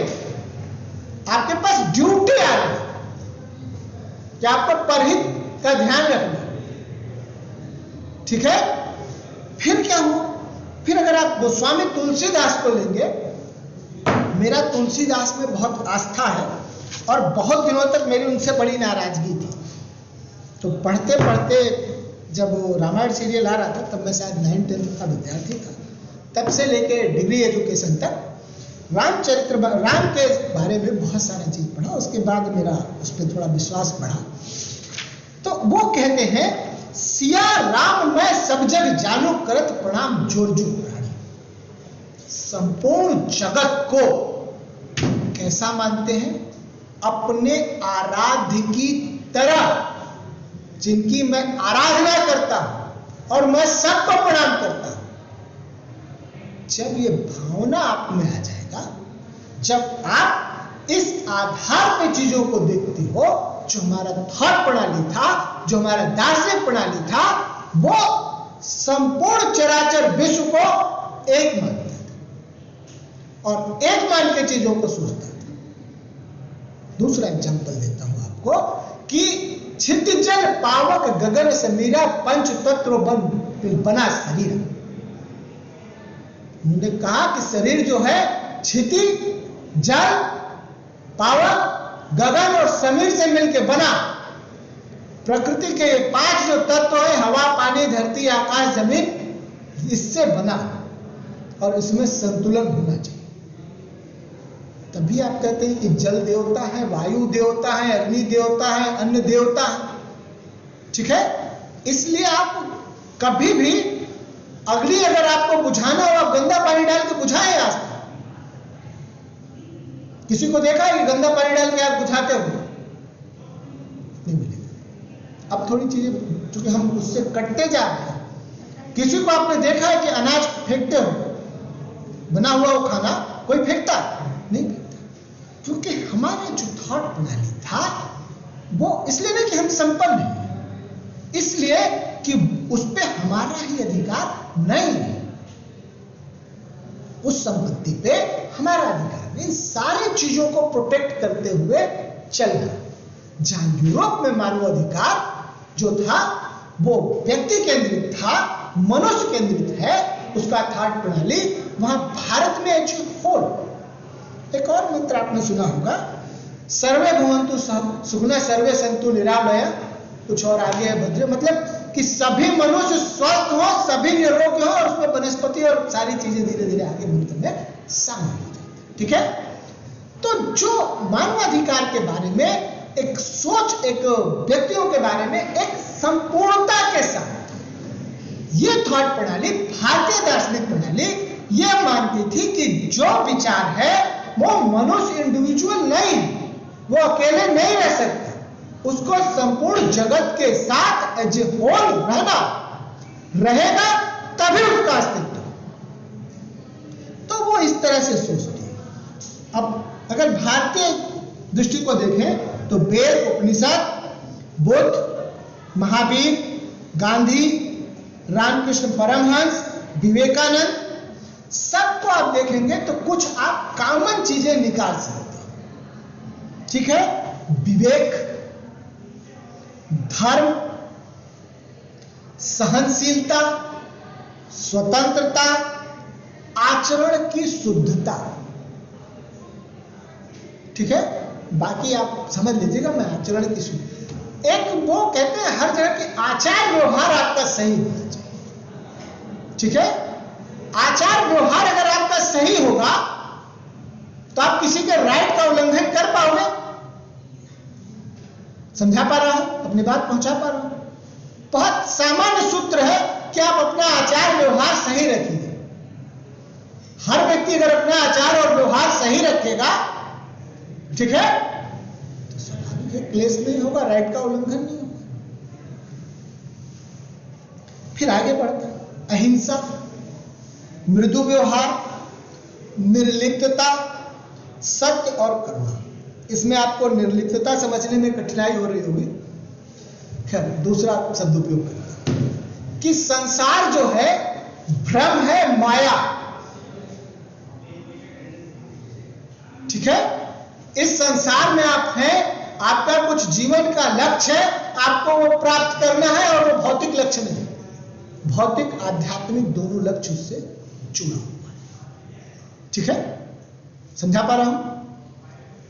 आपके पास ड्यूटी आ रही है कि आपको परहित का ध्यान रखना। ठीक है, फिर क्या हुआ? फिर अगर आप गोस्वामी तुलसीदास को लेंगे, मेरा तुलसीदास में बहुत आस्था है और बहुत दिनों तक मेरी उनसे बड़ी नाराजगी थी। तो पढ़ते पढ़ते जब वो रामायण सीरियल आ रहा था तब मैं शायद 9th-10th का विद्यार्थी था, तब से लेके डिग्री एजुकेशन तक रामचरित्र, राम के बारे में बहुत सारा चीज पढ़ा। उसके बाद मेरा उस पर थोड़ा विश्वास बढ़ा। तो वो कहते हैं, सिया राम मैं सब जग जानू, करत प्रणाम जोर जोर प्राणी। संपूर्ण जगत को कैसा मानते हैं? अपने आराध्य की तरह, जिनकी मैं आराधना करता हूं और मैं सबको प्रणाम करता हूं। जब ये भावना आप में आ जाएगा, जब आप इस आधार पे चीजों को देखते हो, जो हमारा थॉट प्रणाली था, जो हमारा दार्शनिक प्रणाली था, वो संपूर्ण चराचर विश्व को एक मानता था और एक मान के चीजों को सोचता था। दूसरा एग्जांपल देता हूं आपको कि क्षितिजल पावक गगन समीरा, पंच तत्व बना शरीर। उन्होंने कहा कि शरीर जो है क्षिति, जल, पावक, गगन और समीर से मिलकर बना। प्रकृति के 5 जो तत्व है, हवा, पानी, धरती, आकाश, जमीन, इससे बना और इसमें संतुलन होना चाहिए। तभी आप कहते हैं कि जल देवता है, वायु देवता है, अग्नि देवता है, अन्न देवता है। ठीक है, इसलिए आप कभी भी अग्नि अगर आपको बुझाना हो, आप गंदा पानी डाल के बुझाएं। आज किसी को देखा है कि गंदा पानी डाल के आप बुझाते हो? नहीं मिलेगा। अब थोड़ी चीजें, चूंकि हम उससे कटते जा रहे हैं। किसी को आपने देखा है कि अनाज फेंकते हो, बना हुआ वो खाना कोई फेंकता नहीं फेंकता। क्योंकि हमारा जो थॉट प्रणाली था वो इसलिए नहीं कि हम संपन्न हैं, इसलिए कि उस पे हमारा ही अधिकार नहीं है, उस संपत्ति पे हमारा अधिकार नहीं। सारी चीजों को प्रोटेक्ट करते हुए चलना। जहां यूरोप में मानवाधिकार जो था वो व्यक्ति केंद्रित था, मनुष्य केंद्रित है उसका थॉट प्रणाली, वहां भारत में एज होल। एक और मंत्र आपने सुना होगा, सर्वे भवन्तु सुखिनः सर्वे सन्तु निरामया, कुछ और आगे है भद्रे, मतलब कि सभी मनुष्य स्वस्थ हो, सभी निरोग हो, और उसमें वनस्पति और सारी चीजें धीरे धीरे आगे मंत्र में शामिल हो जाती। ठीक है, तो जो मानवाधिकार के बारे में एक सोच, एक व्यक्तियों के बारे में एक संपूर्णता के साथ ये थॉट प्रणाली, भारतीय दार्शनिक प्रणाली ये मानती थी कि जो विचार है वो मनुष्य इंडिविजुअल नहीं, वो अकेले नहीं रह सकता, उसको संपूर्ण जगत के साथ एज ए होल रहना, रहेगा तभी उसका अस्तित्व। तो वो इस तरह से सोचती है। अब अगर भारतीय दृष्टि को देखें तो वेद, उपनिषद, बुद्ध, महावीर, गांधी, रामकृष्ण परमहंस, विवेकानंद, सबको आप देखेंगे तो कुछ आप कॉमन चीजें निकाल सकते हैं। ठीक है, विवेक, धर्म, सहनशीलता, स्वतंत्रता, आचरण की शुद्धता। ठीक है, बाकी आप समझ लीजिएगा, मैं आचरण की शुद्धता, एक वो कहते हैं हर जगह की आचार व्यवहार आपका सही होना चाहिए। ठीक है, आचार व्यवहार अगर आपका सही होगा तो आप किसी के राइट का उल्लंघन कर पाओगे। समझा पा रहा हूं, अपनी बात पहुंचा पा रहा हूं। बहुत सामान्य सूत्र है कि आप अपना आचार व्यवहार सही रखिए। हर व्यक्ति अगर अपना आचार और व्यवहार सही रखेगा, ठीक है, तो स्वाभाविक है क्लेश नहीं होगा, राइट का उल्लंघन नहीं होगा। फिर आगे बढ़ता है, अहिंसा, मृदु व्यवहार, निर्लिप्तता, सत्य और करुणा। इसमें आपको निर्लिप्तता समझने में कठिनाई हो रही होगी, खैर दूसरा शब्द उपयोग करना कि संसार जो है भ्रम है, माया। ठीक है, इस संसार में आप हैं, आपका कुछ जीवन का लक्ष्य है, आपको वो प्राप्त करना है, और वो भौतिक लक्ष्य नहीं, भौतिक आध्यात्मिक दोनों लक्ष्य उससे जुड़ा हुआ है। ठीक है, समझा पा रहा हूं।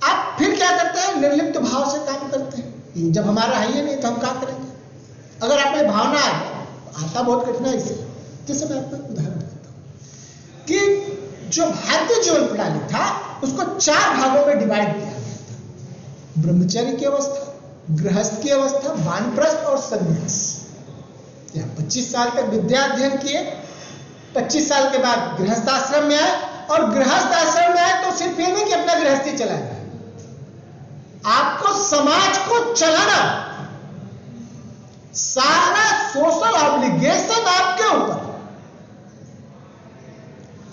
आप फिर क्या करते हैं, निर्लिप्त भाव से काम करते हैं। जब हमारा है ही नहीं तो हम क्या करेंगे। अगर आप में भावना आता बहुत कठिनाई से, जैसे मैं आपको एक उदाहरण देता हूं कि जो भारतीय जीवन प्रणाली था उसको 4 भागों में डिवाइड किया गया था। ब्रह्मचर्य की अवस्था, गृहस्थ की अवस्था, वानप्रस्थ और संन्यास। 25 साल तक विद्या अध्ययन किए, 25 साल के बाद गृहस्थ आश्रम में आए, और गृहस्थ आश्रम में आए तो सिर्फ ये नहीं कि अपना गृहस्थी चलाए, आपको समाज को चलाना, सारा सोशल ऑब्लिगेशन आपके ऊपर।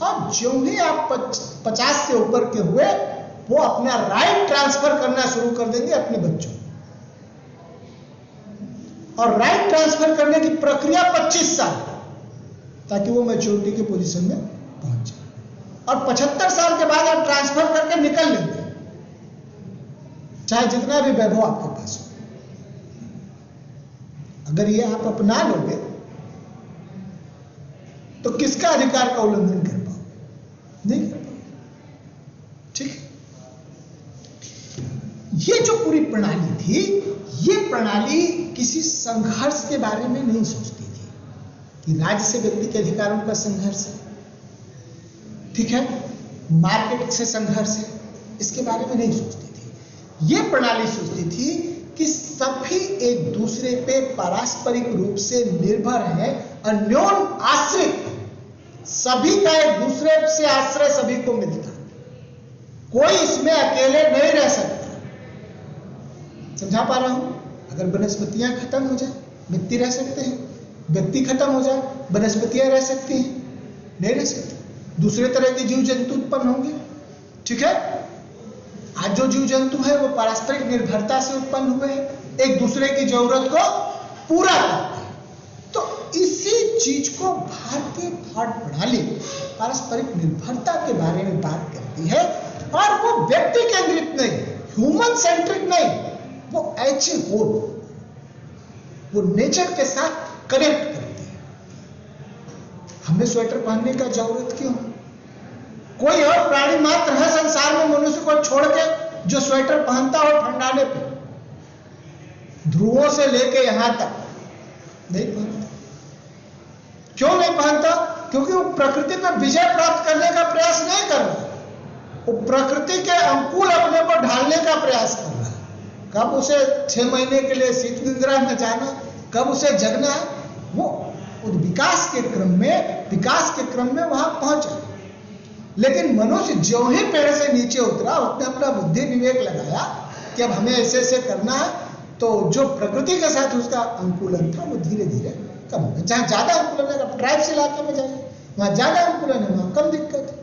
और जो ही आप 50 से ऊपर के हुए, वो अपना राइट ट्रांसफर करना शुरू कर देंगे अपने बच्चों, और राइट ट्रांसफर करने की प्रक्रिया 25 साल, ताकि वो मैच्योरिटी के पोजीशन में पहुंच जाए। और 75 साल के बाद आप ट्रांसफर करके निकल लेंगे, चाहे जितना भी वैभव आपके पास हो। अगर ये आप अपना लोगे तो किसका अधिकार का उल्लंघन कर पाओगे? नहीं कर पाओगे। ठीक है, ये जो पूरी प्रणाली थी, ये प्रणाली किसी संघर्ष के बारे में नहीं सोचती थी कि राज्य से व्यक्ति के अधिकारों का संघर्ष है, ठीक है, मार्केट से संघर्ष है, इसके बारे में नहीं सोचती थी। ये प्रणाली सोचती थी कि सभी एक दूसरे पे पारस्परिक रूप से निर्भर हैं, अन्योन आश्रित, सभी का एक दूसरे से आश्रय सभी को मिलता, कोई इसमें अकेले नहीं रह सकता। समझा पा रहा हूं? अगर वनस्पतियां खत्म हो जाए, व्यक्ति रह सकते हैं, व्यक्ति खत्म हो जाए, वनस्पतियां रह सकती हैं? नहीं रह सकती, दूसरे तरह के जीव जंतु उत्पन्न होंगे। ठीक है, आज जो जीव जंतु है वो पारस्परिक निर्भरता से उत्पन्न हुए हैं, एक दूसरे की जरूरत को पूरा करते हैं। तो इसी चीज को भारतीय थॉट प्रणाली पारस्परिक निर्भरता के बारे में बात करती है, और वो व्यक्ति केंद्रित नहीं, ह्यूमन सेंट्रिक नहीं, वो एज ए होल, वो नेचर के साथ कनेक्ट करती है। हमें स्वेटर पहनने का जरूरत क्यों? कोई और प्राणी मात्र है संसार में मनुष्य को छोड़ के जो स्वेटर पहनता हो ठंडाने पे, ध्रुवों से लेके यहां तक नहीं पहनता। क्यों नहीं पहनता? क्योंकि वो प्रकृति पर विजय प्राप्त करने का प्रयास नहीं कर रहा, वो प्रकृति के अनुकूल अपने को ढालने का प्रयास कर रहा है। कब उसे 6 महीने के लिए शीत निद्रा में जाना, कब उसे जगना है, वो विकास के क्रम में वहां पहुंचा। लेकिन मनुष्य जो ही पेड़ से नीचे उतरा, उसने अपना बुद्धि विवेक लगाया कि अब हमें ऐसे ऐसे करना है, तो जो प्रकृति के साथ उसका अनुकूलन था वो धीरे धीरे कम हो गया। जहां ज्यादा अनुकूलन है, ट्राइब्स इलाके में जाइए, वहां ज्यादा अनुकूलन है, वहां कम दिक्कत है।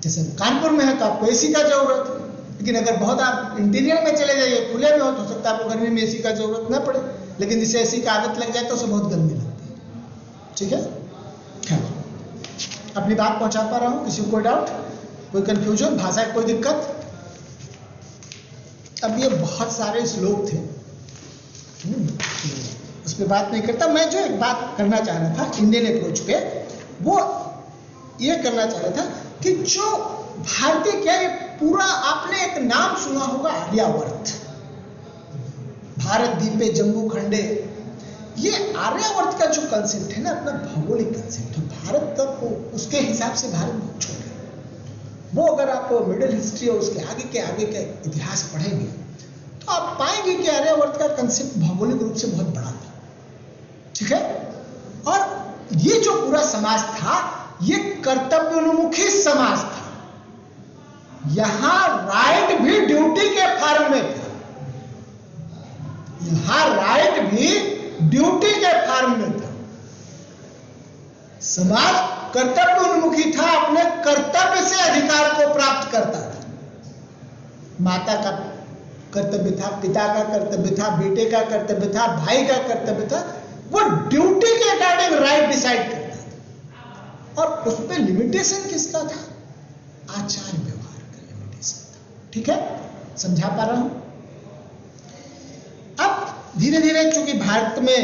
जैसे कानपुर में है तो आपको एसी का जरूरत है, लेकिन अगर बहुत आप इंटीरियर में चले जाइए, खुले में हो सकता है आपको गर्मी में एसी का जरूरत ना पड़े, लेकिन जिसे एसी का आदत लग जाए तो उसे बहुत गर्मी लगती है। ठीक है, अपनी बात पहुंचा पा रहा हूं? किसी को कोई डाउट, कोई कंफ्यूजन, भाषा की कोई दिक्कत? अब ये बहुत सारे श्लोक थे, उस पर बात नहीं करता। मैं जो एक बात करना चाह रहा था इंडियन अप्रोच पे, वो ये करना चाह रहा था कि जो भारतीय, क्या ये पूरा आपने एक नाम सुना होगा आर्यावर्त, भारत द्वीपे जम्बू खंडे, ये आर्यावर्त का जो कंसेप्ट है ना, अपना भौगोलिक कंसेप्ट है। भारत तक उसके हिसाब से भारत बहुत छोटा है। वो अगर आप मिडिल हिस्ट्री और उसके आगे के इतिहास पढ़ेंगे तो आप पाएंगे कि आर्यावर्त का कंसेप्ट भौगोलिक रूप से बहुत बड़ा था। ठीक है, और ये जो पूरा समाज था, ये कर्तव्योन्मुखी समाज था। यहां राइट भी ड्यूटी के फॉर्म में था, यहां राइट भी ड्यूटी के फॉर्म में था। समाज कर्तव्योन्मुखी था, अपने कर्तव्य से अधिकार को प्राप्त करता था। माता का कर्तव्य था, पिता का कर्तव्य था, बेटे का कर्तव्य था, भाई का कर्तव्य था, वो ड्यूटी के अकॉर्डिंग राइट डिसाइड करता था। और उस पर लिमिटेशन किसका था? आचार व्यवहार का लिमिटेशन था। ठीक है, समझा पा रहा हूं? अब धीरे धीरे चूंकि भारत में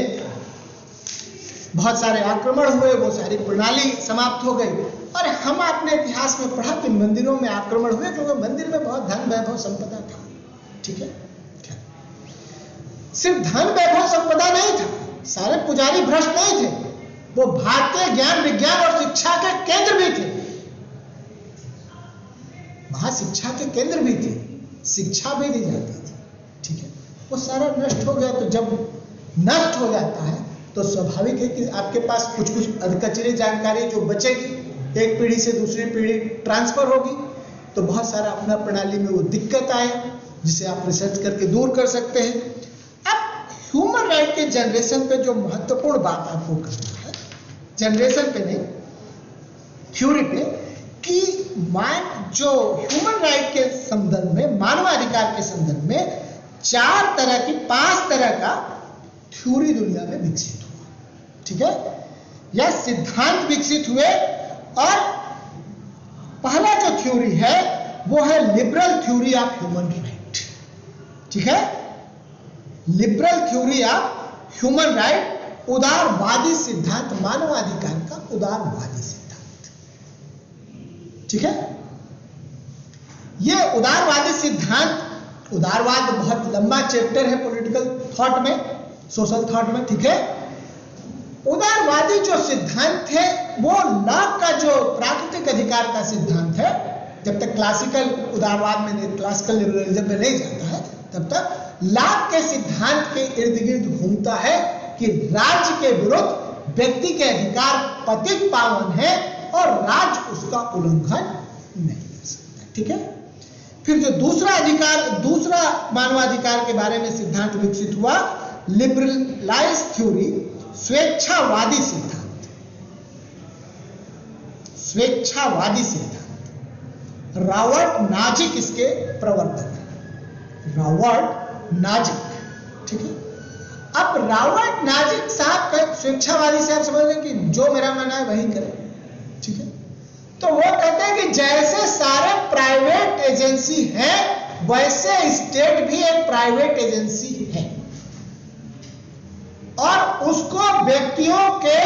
बहुत सारे आक्रमण हुए, वो सारी प्रणाली समाप्त हो गई, और हम अपने इतिहास में पढ़ा कि मंदिरों में आक्रमण हुए, क्योंकि मंदिर में बहुत धन वैभव संपदा था। ठीक है, सिर्फ धन वैभव संपदा नहीं था, सारे पुजारी भ्रष्ट नहीं थे, वो भारतीय ज्ञान विज्ञान और शिक्षा के केंद्र भी थे। वहां शिक्षा के केंद्र भी थे, शिक्षा भी दी जाती थी। ठीक है, वो सारा नष्ट हो गया। तो जब नष्ट हो जाता है तो स्वाभाविक है कि आपके पास कुछ अधकचरी जानकारी जो बचेगी, एक पीढ़ी से दूसरी पीढ़ी ट्रांसफर होगी, तो बहुत सारा अपना प्रणाली में वो दिक्कत आए, जिसे आप रिसर्च करके दूर कर सकते हैं। अब ह्यूमन राइट के जनरेशन पे जो महत्वपूर्ण बात आपको करना है, जनरेशन पे नहीं, थ्योरी पे, कि जो ह्यूमन राइट के संदर्भ में, मानवाधिकार के संदर्भ में 5 तरह का थ्योरी दुनिया में विकसित हुआ। ठीक है, या सिद्धांत विकसित हुए, और पहला जो थ्योरी है वो है liberal theory of human right. ठीक है, liberal theory of human right, उदारवादी सिद्धांत, मानवाधिकार का उदारवादी सिद्धांत। ठीक है, यह उदारवादी सिद्धांत, उदारवाद बहुत लंबा चैप्टर है पॉलिटिकल थॉट में, सोशल थॉट में। ठीक है, उदारवादी जो सिद्धांत है वो लॉ का जो प्राकृतिक अधिकार का सिद्धांत है, जब तक क्लासिकल उदारवाद में, क्लासिकल लिबरलिज्म में नहीं जाता है, तब तक लॉ के सिद्धांत के इर्द गिर्द घूमता है कि राज्य के विरुद्ध व्यक्ति के अधिकार पतित पावन है और राज्य उसका उल्लंघन नहीं कर सकता। ठीक है, फिर जो दूसरा मानवाधिकार के बारे में सिद्धांत विकसित हुआ, लिबरलाइज थ्योरी, स्वेच्छावादी सिद्धांत। स्वेच्छावादी सिद्धांत रॉबर्ट नाजिक इसके प्रवर्तक हैं, रॉबर्ट नाजिक। ठीक है, अब रॉबर्ट नाजिक साहब का स्वेच्छावादी से आप समझ लें कि जो मेरा मानना है वही करें। ठीक है, तो वो कहते हैं कि जैसे सारे प्राइवेट एजेंसी है वैसे स्टेट भी एक प्राइवेट एजेंसी है और उसको व्यक्तियों के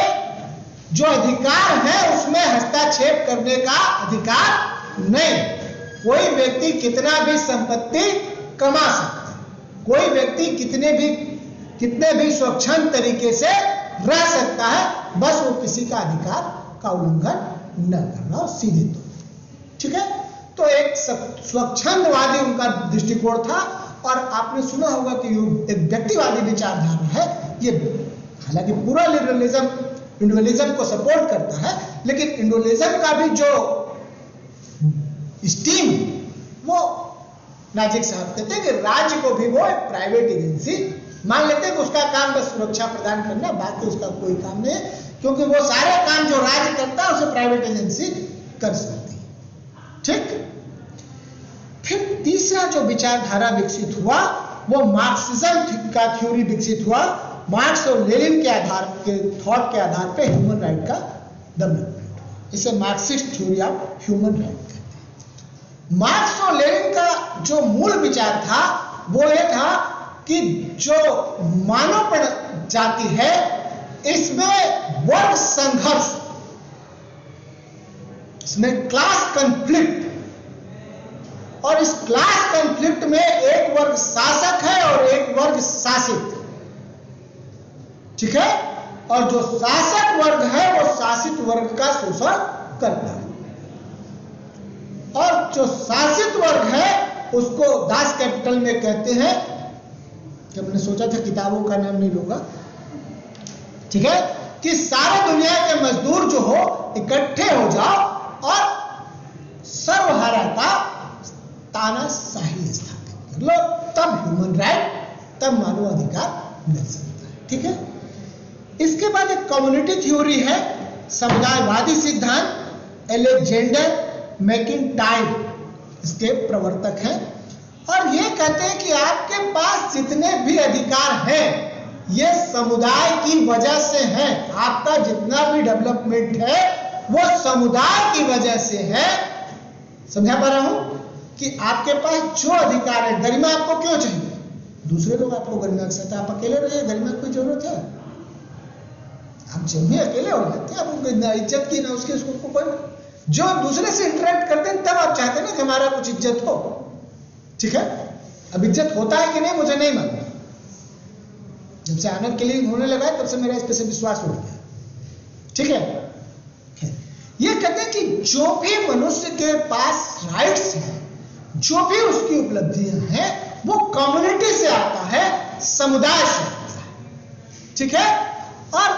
जो अधिकार है उसमें हस्तक्षेप करने का अधिकार नहीं। कोई व्यक्ति कितना भी संपत्ति कमा सकता है, कोई व्यक्ति कितने भी स्वच्छंद तरीके से रह सकता है, बस वो किसी का अधिकार का उल्लंघन न करना, सीधे तो। ठीक है, तो एक स्वच्छंदवादी उनका दृष्टिकोण था और आपने सुना होगा कि एक व्यक्तिवादी विचारधारा है ये। हालांकि पूरा लिबरलिज्म इंडिविजुअलिज्म को सपोर्ट करता है, लेकिन इंडिविजुअलिज्म का भी जो स्टीम वो नाजिक साहब कहते हैं कि राज्य को भी वो एक प्राइवेट एजेंसी मान लेते हैं कि उसका काम बस सुरक्षा प्रदान करना, बाकी उसका कोई काम नहीं है, क्योंकि वो सारे काम जो राज्य करता है उसे प्राइवेट एजेंसी कर सकती है। ठीक, फिर तीसरा जो विचारधारा विकसित हुआ वो मार्क्सिज्म का थ्योरी विकसित हुआ। मार्क्स और लेनिन के आधार के थॉट के आधार पे ह्यूमन राइट का डेवलपमेंट हुआ। इसे Marxist theory of human right कहते हैं। मार्क्स और लेनिन का जो मूल विचार था वो ये था कि जो मानव जाति है इसमें वर्ग संघर्ष, इसमें क्लास कॉन्फ्लिक्ट, और इस क्लास कॉन्फ्लिक्ट में एक वर्ग शासक है और एक वर्ग शासित। ठीक है, और जो शासक वर्ग है वो शासित वर्ग का शोषण करता है और जो शासित वर्ग है उसको दास कैपिटल में कहते हैं, जब मैंने सोचा था किताबों का नाम नहीं लूंगा। ठीक है, कि सारे दुनिया के मजदूर जो हो इकट्ठे हो जाओ और सर्वहारा का तानाशाही स्थापित कर लो, तब ह्यूमन राइट, तब मानवाधिकार मिल सकता है। ठीक है, इसके बाद एक कम्युनिटी थ्योरी है, समुदायवादी सिद्धांत, एलेक्जेंडर मैकिंटायर इसके प्रवर्तक हैं और ये कहते हैं कि आपके पास जितने भी अधिकार हैं ये समुदाय की वजह से है। आपका जितना भी डेवलपमेंट है वो समुदाय की वजह से है। समझा पा रहा हूं कि आपके पास जो अधिकार है, गरिमा आपको क्यों चाहिए? दूसरे लोग आपको गरिमा के साथ, आप अकेले रहिए, गरिमा की कोई जरूरत है? आप जब भी अकेले हो जाते हैं, आप ना इज्जत की ना उसकी उसको कोई, जो दूसरे से इंटरेक्ट करते हैं तब आप चाहते हैं ना कि हमारा कुछ इज्जत हो। ठीक है, अब इज्जत होता है कि नहीं मुझे नहीं मालूम, जब से आनंद के लिए होने लगा है तब से मेरा इस पे से विश्वास उठ गया। ठीक है, ये कहते हैं कि जो भी मनुष्य के पास राइट्स हैं, जो भी उसकी उपलब्धियां हैं, वो कम्युनिटी से आता है, समुदाय से आता है। ठीक है, और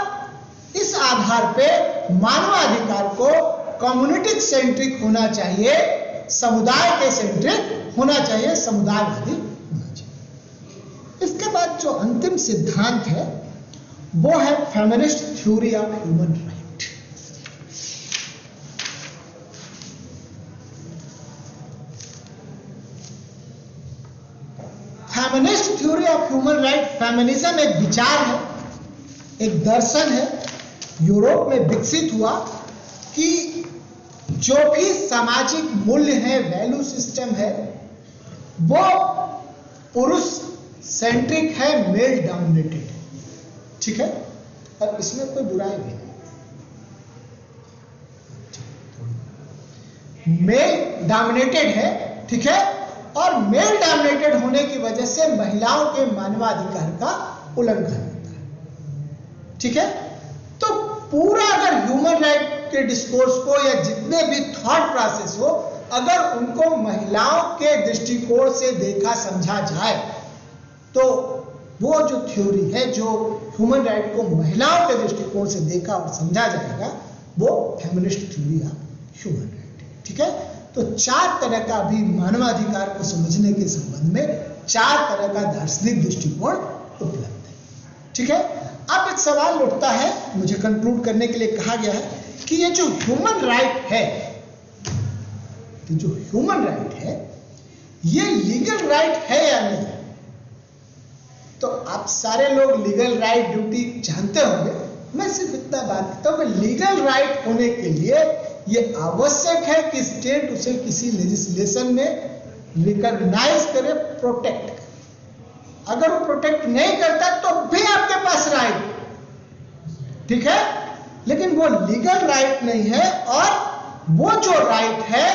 इस आधार पे मानवाधिकार को कम्युनिटी सेंट्रिक होना चाहिए, समुदाय के सेंट्रिक होना चाहिए, समुदायवादी होना चाहिए। इसके बाद जो अंतिम सिद्धांत है वो है feminist theory of human right. Feminist theory of human right, feminism एक विचार है, एक दर्शन है, यूरोप में विकसित हुआ कि जो भी सामाजिक मूल्य है, वैल्यू सिस्टम है, वो पुरुष सेंट्रिक है, मेल डोमिनेटेड है। ठीक है, और इसमें कोई बुराई भी नहीं, मेल डोमिनेटेड है। ठीक है, और मेल डोमिनेटेड होने की वजह से महिलाओं के मानवाधिकार का उल्लंघन होता है। ठीक है, तो पूरा अगर ह्यूमन राइट के डिस्कोर्स को या जितने भी थॉट प्रोसेस हो, अगर उनको महिलाओं के दृष्टिकोण से देखा समझा जाए तो वो जो थ्योरी है, जो ह्यूमन राइट को महिलाओं के दृष्टिकोण से देखा और समझा जाएगा, वो feminist theory of human right है। ठीक है, तो चार तरह का भी मानवाधिकार को समझने के संबंध में चार तरह का दार्शनिक दृष्टिकोण उपलब्ध है। ठीक है, अब एक सवाल उठता है, मुझे कंक्लूड करने के लिए कहा गया है कि ये जो ह्यूमन राइट है कि जो ह्यूमन राइट है ये लीगल राइट है या नहीं। तो आप सारे लोग लीगल राइट ड्यूटी जानते होंगे, मैं सिर्फ इतना बात करता हूं कि लीगल राइट होने के लिए ये आवश्यक है कि स्टेट उसे किसी लेजिस्लेशन में रिकॉग्नाइज करे, प्रोटेक्ट करे। अगर वो प्रोटेक्ट नहीं करता तो भी आपके पास राइट, ठीक है, लेकिन वो लीगल राइट नहीं है। और वो जो राइट है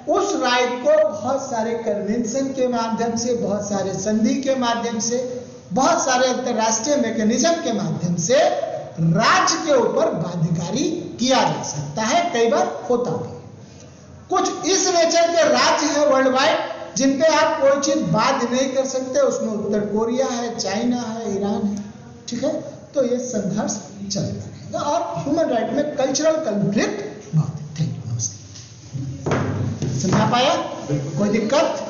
उस राइट को बहुत सारे कन्वेंशन के माध्यम से, बहुत सारे संधि के माध्यम से, बहुत सारे अंतरराष्ट्रीय मैकेनिज्म के माध्यम से राज्य के ऊपर बाध्यकारी किया जा सकता है, कई बार होता भी। कुछ इस नेचर के राज्य है वर्ल्ड वाइड जिन पे आप कोई चीज बाध्य नहीं कर सकते, उसमें उत्तर कोरिया है, चाइना है, ईरान है, ठीक है। तो ये संघर्ष चलता रहेगा और ह्यूमन राइट में कल्चरल कॉन्फ्लिक्ट बहुत है। थैंक यू, नमस्ते। समझा पाया? कोई दिक्कत?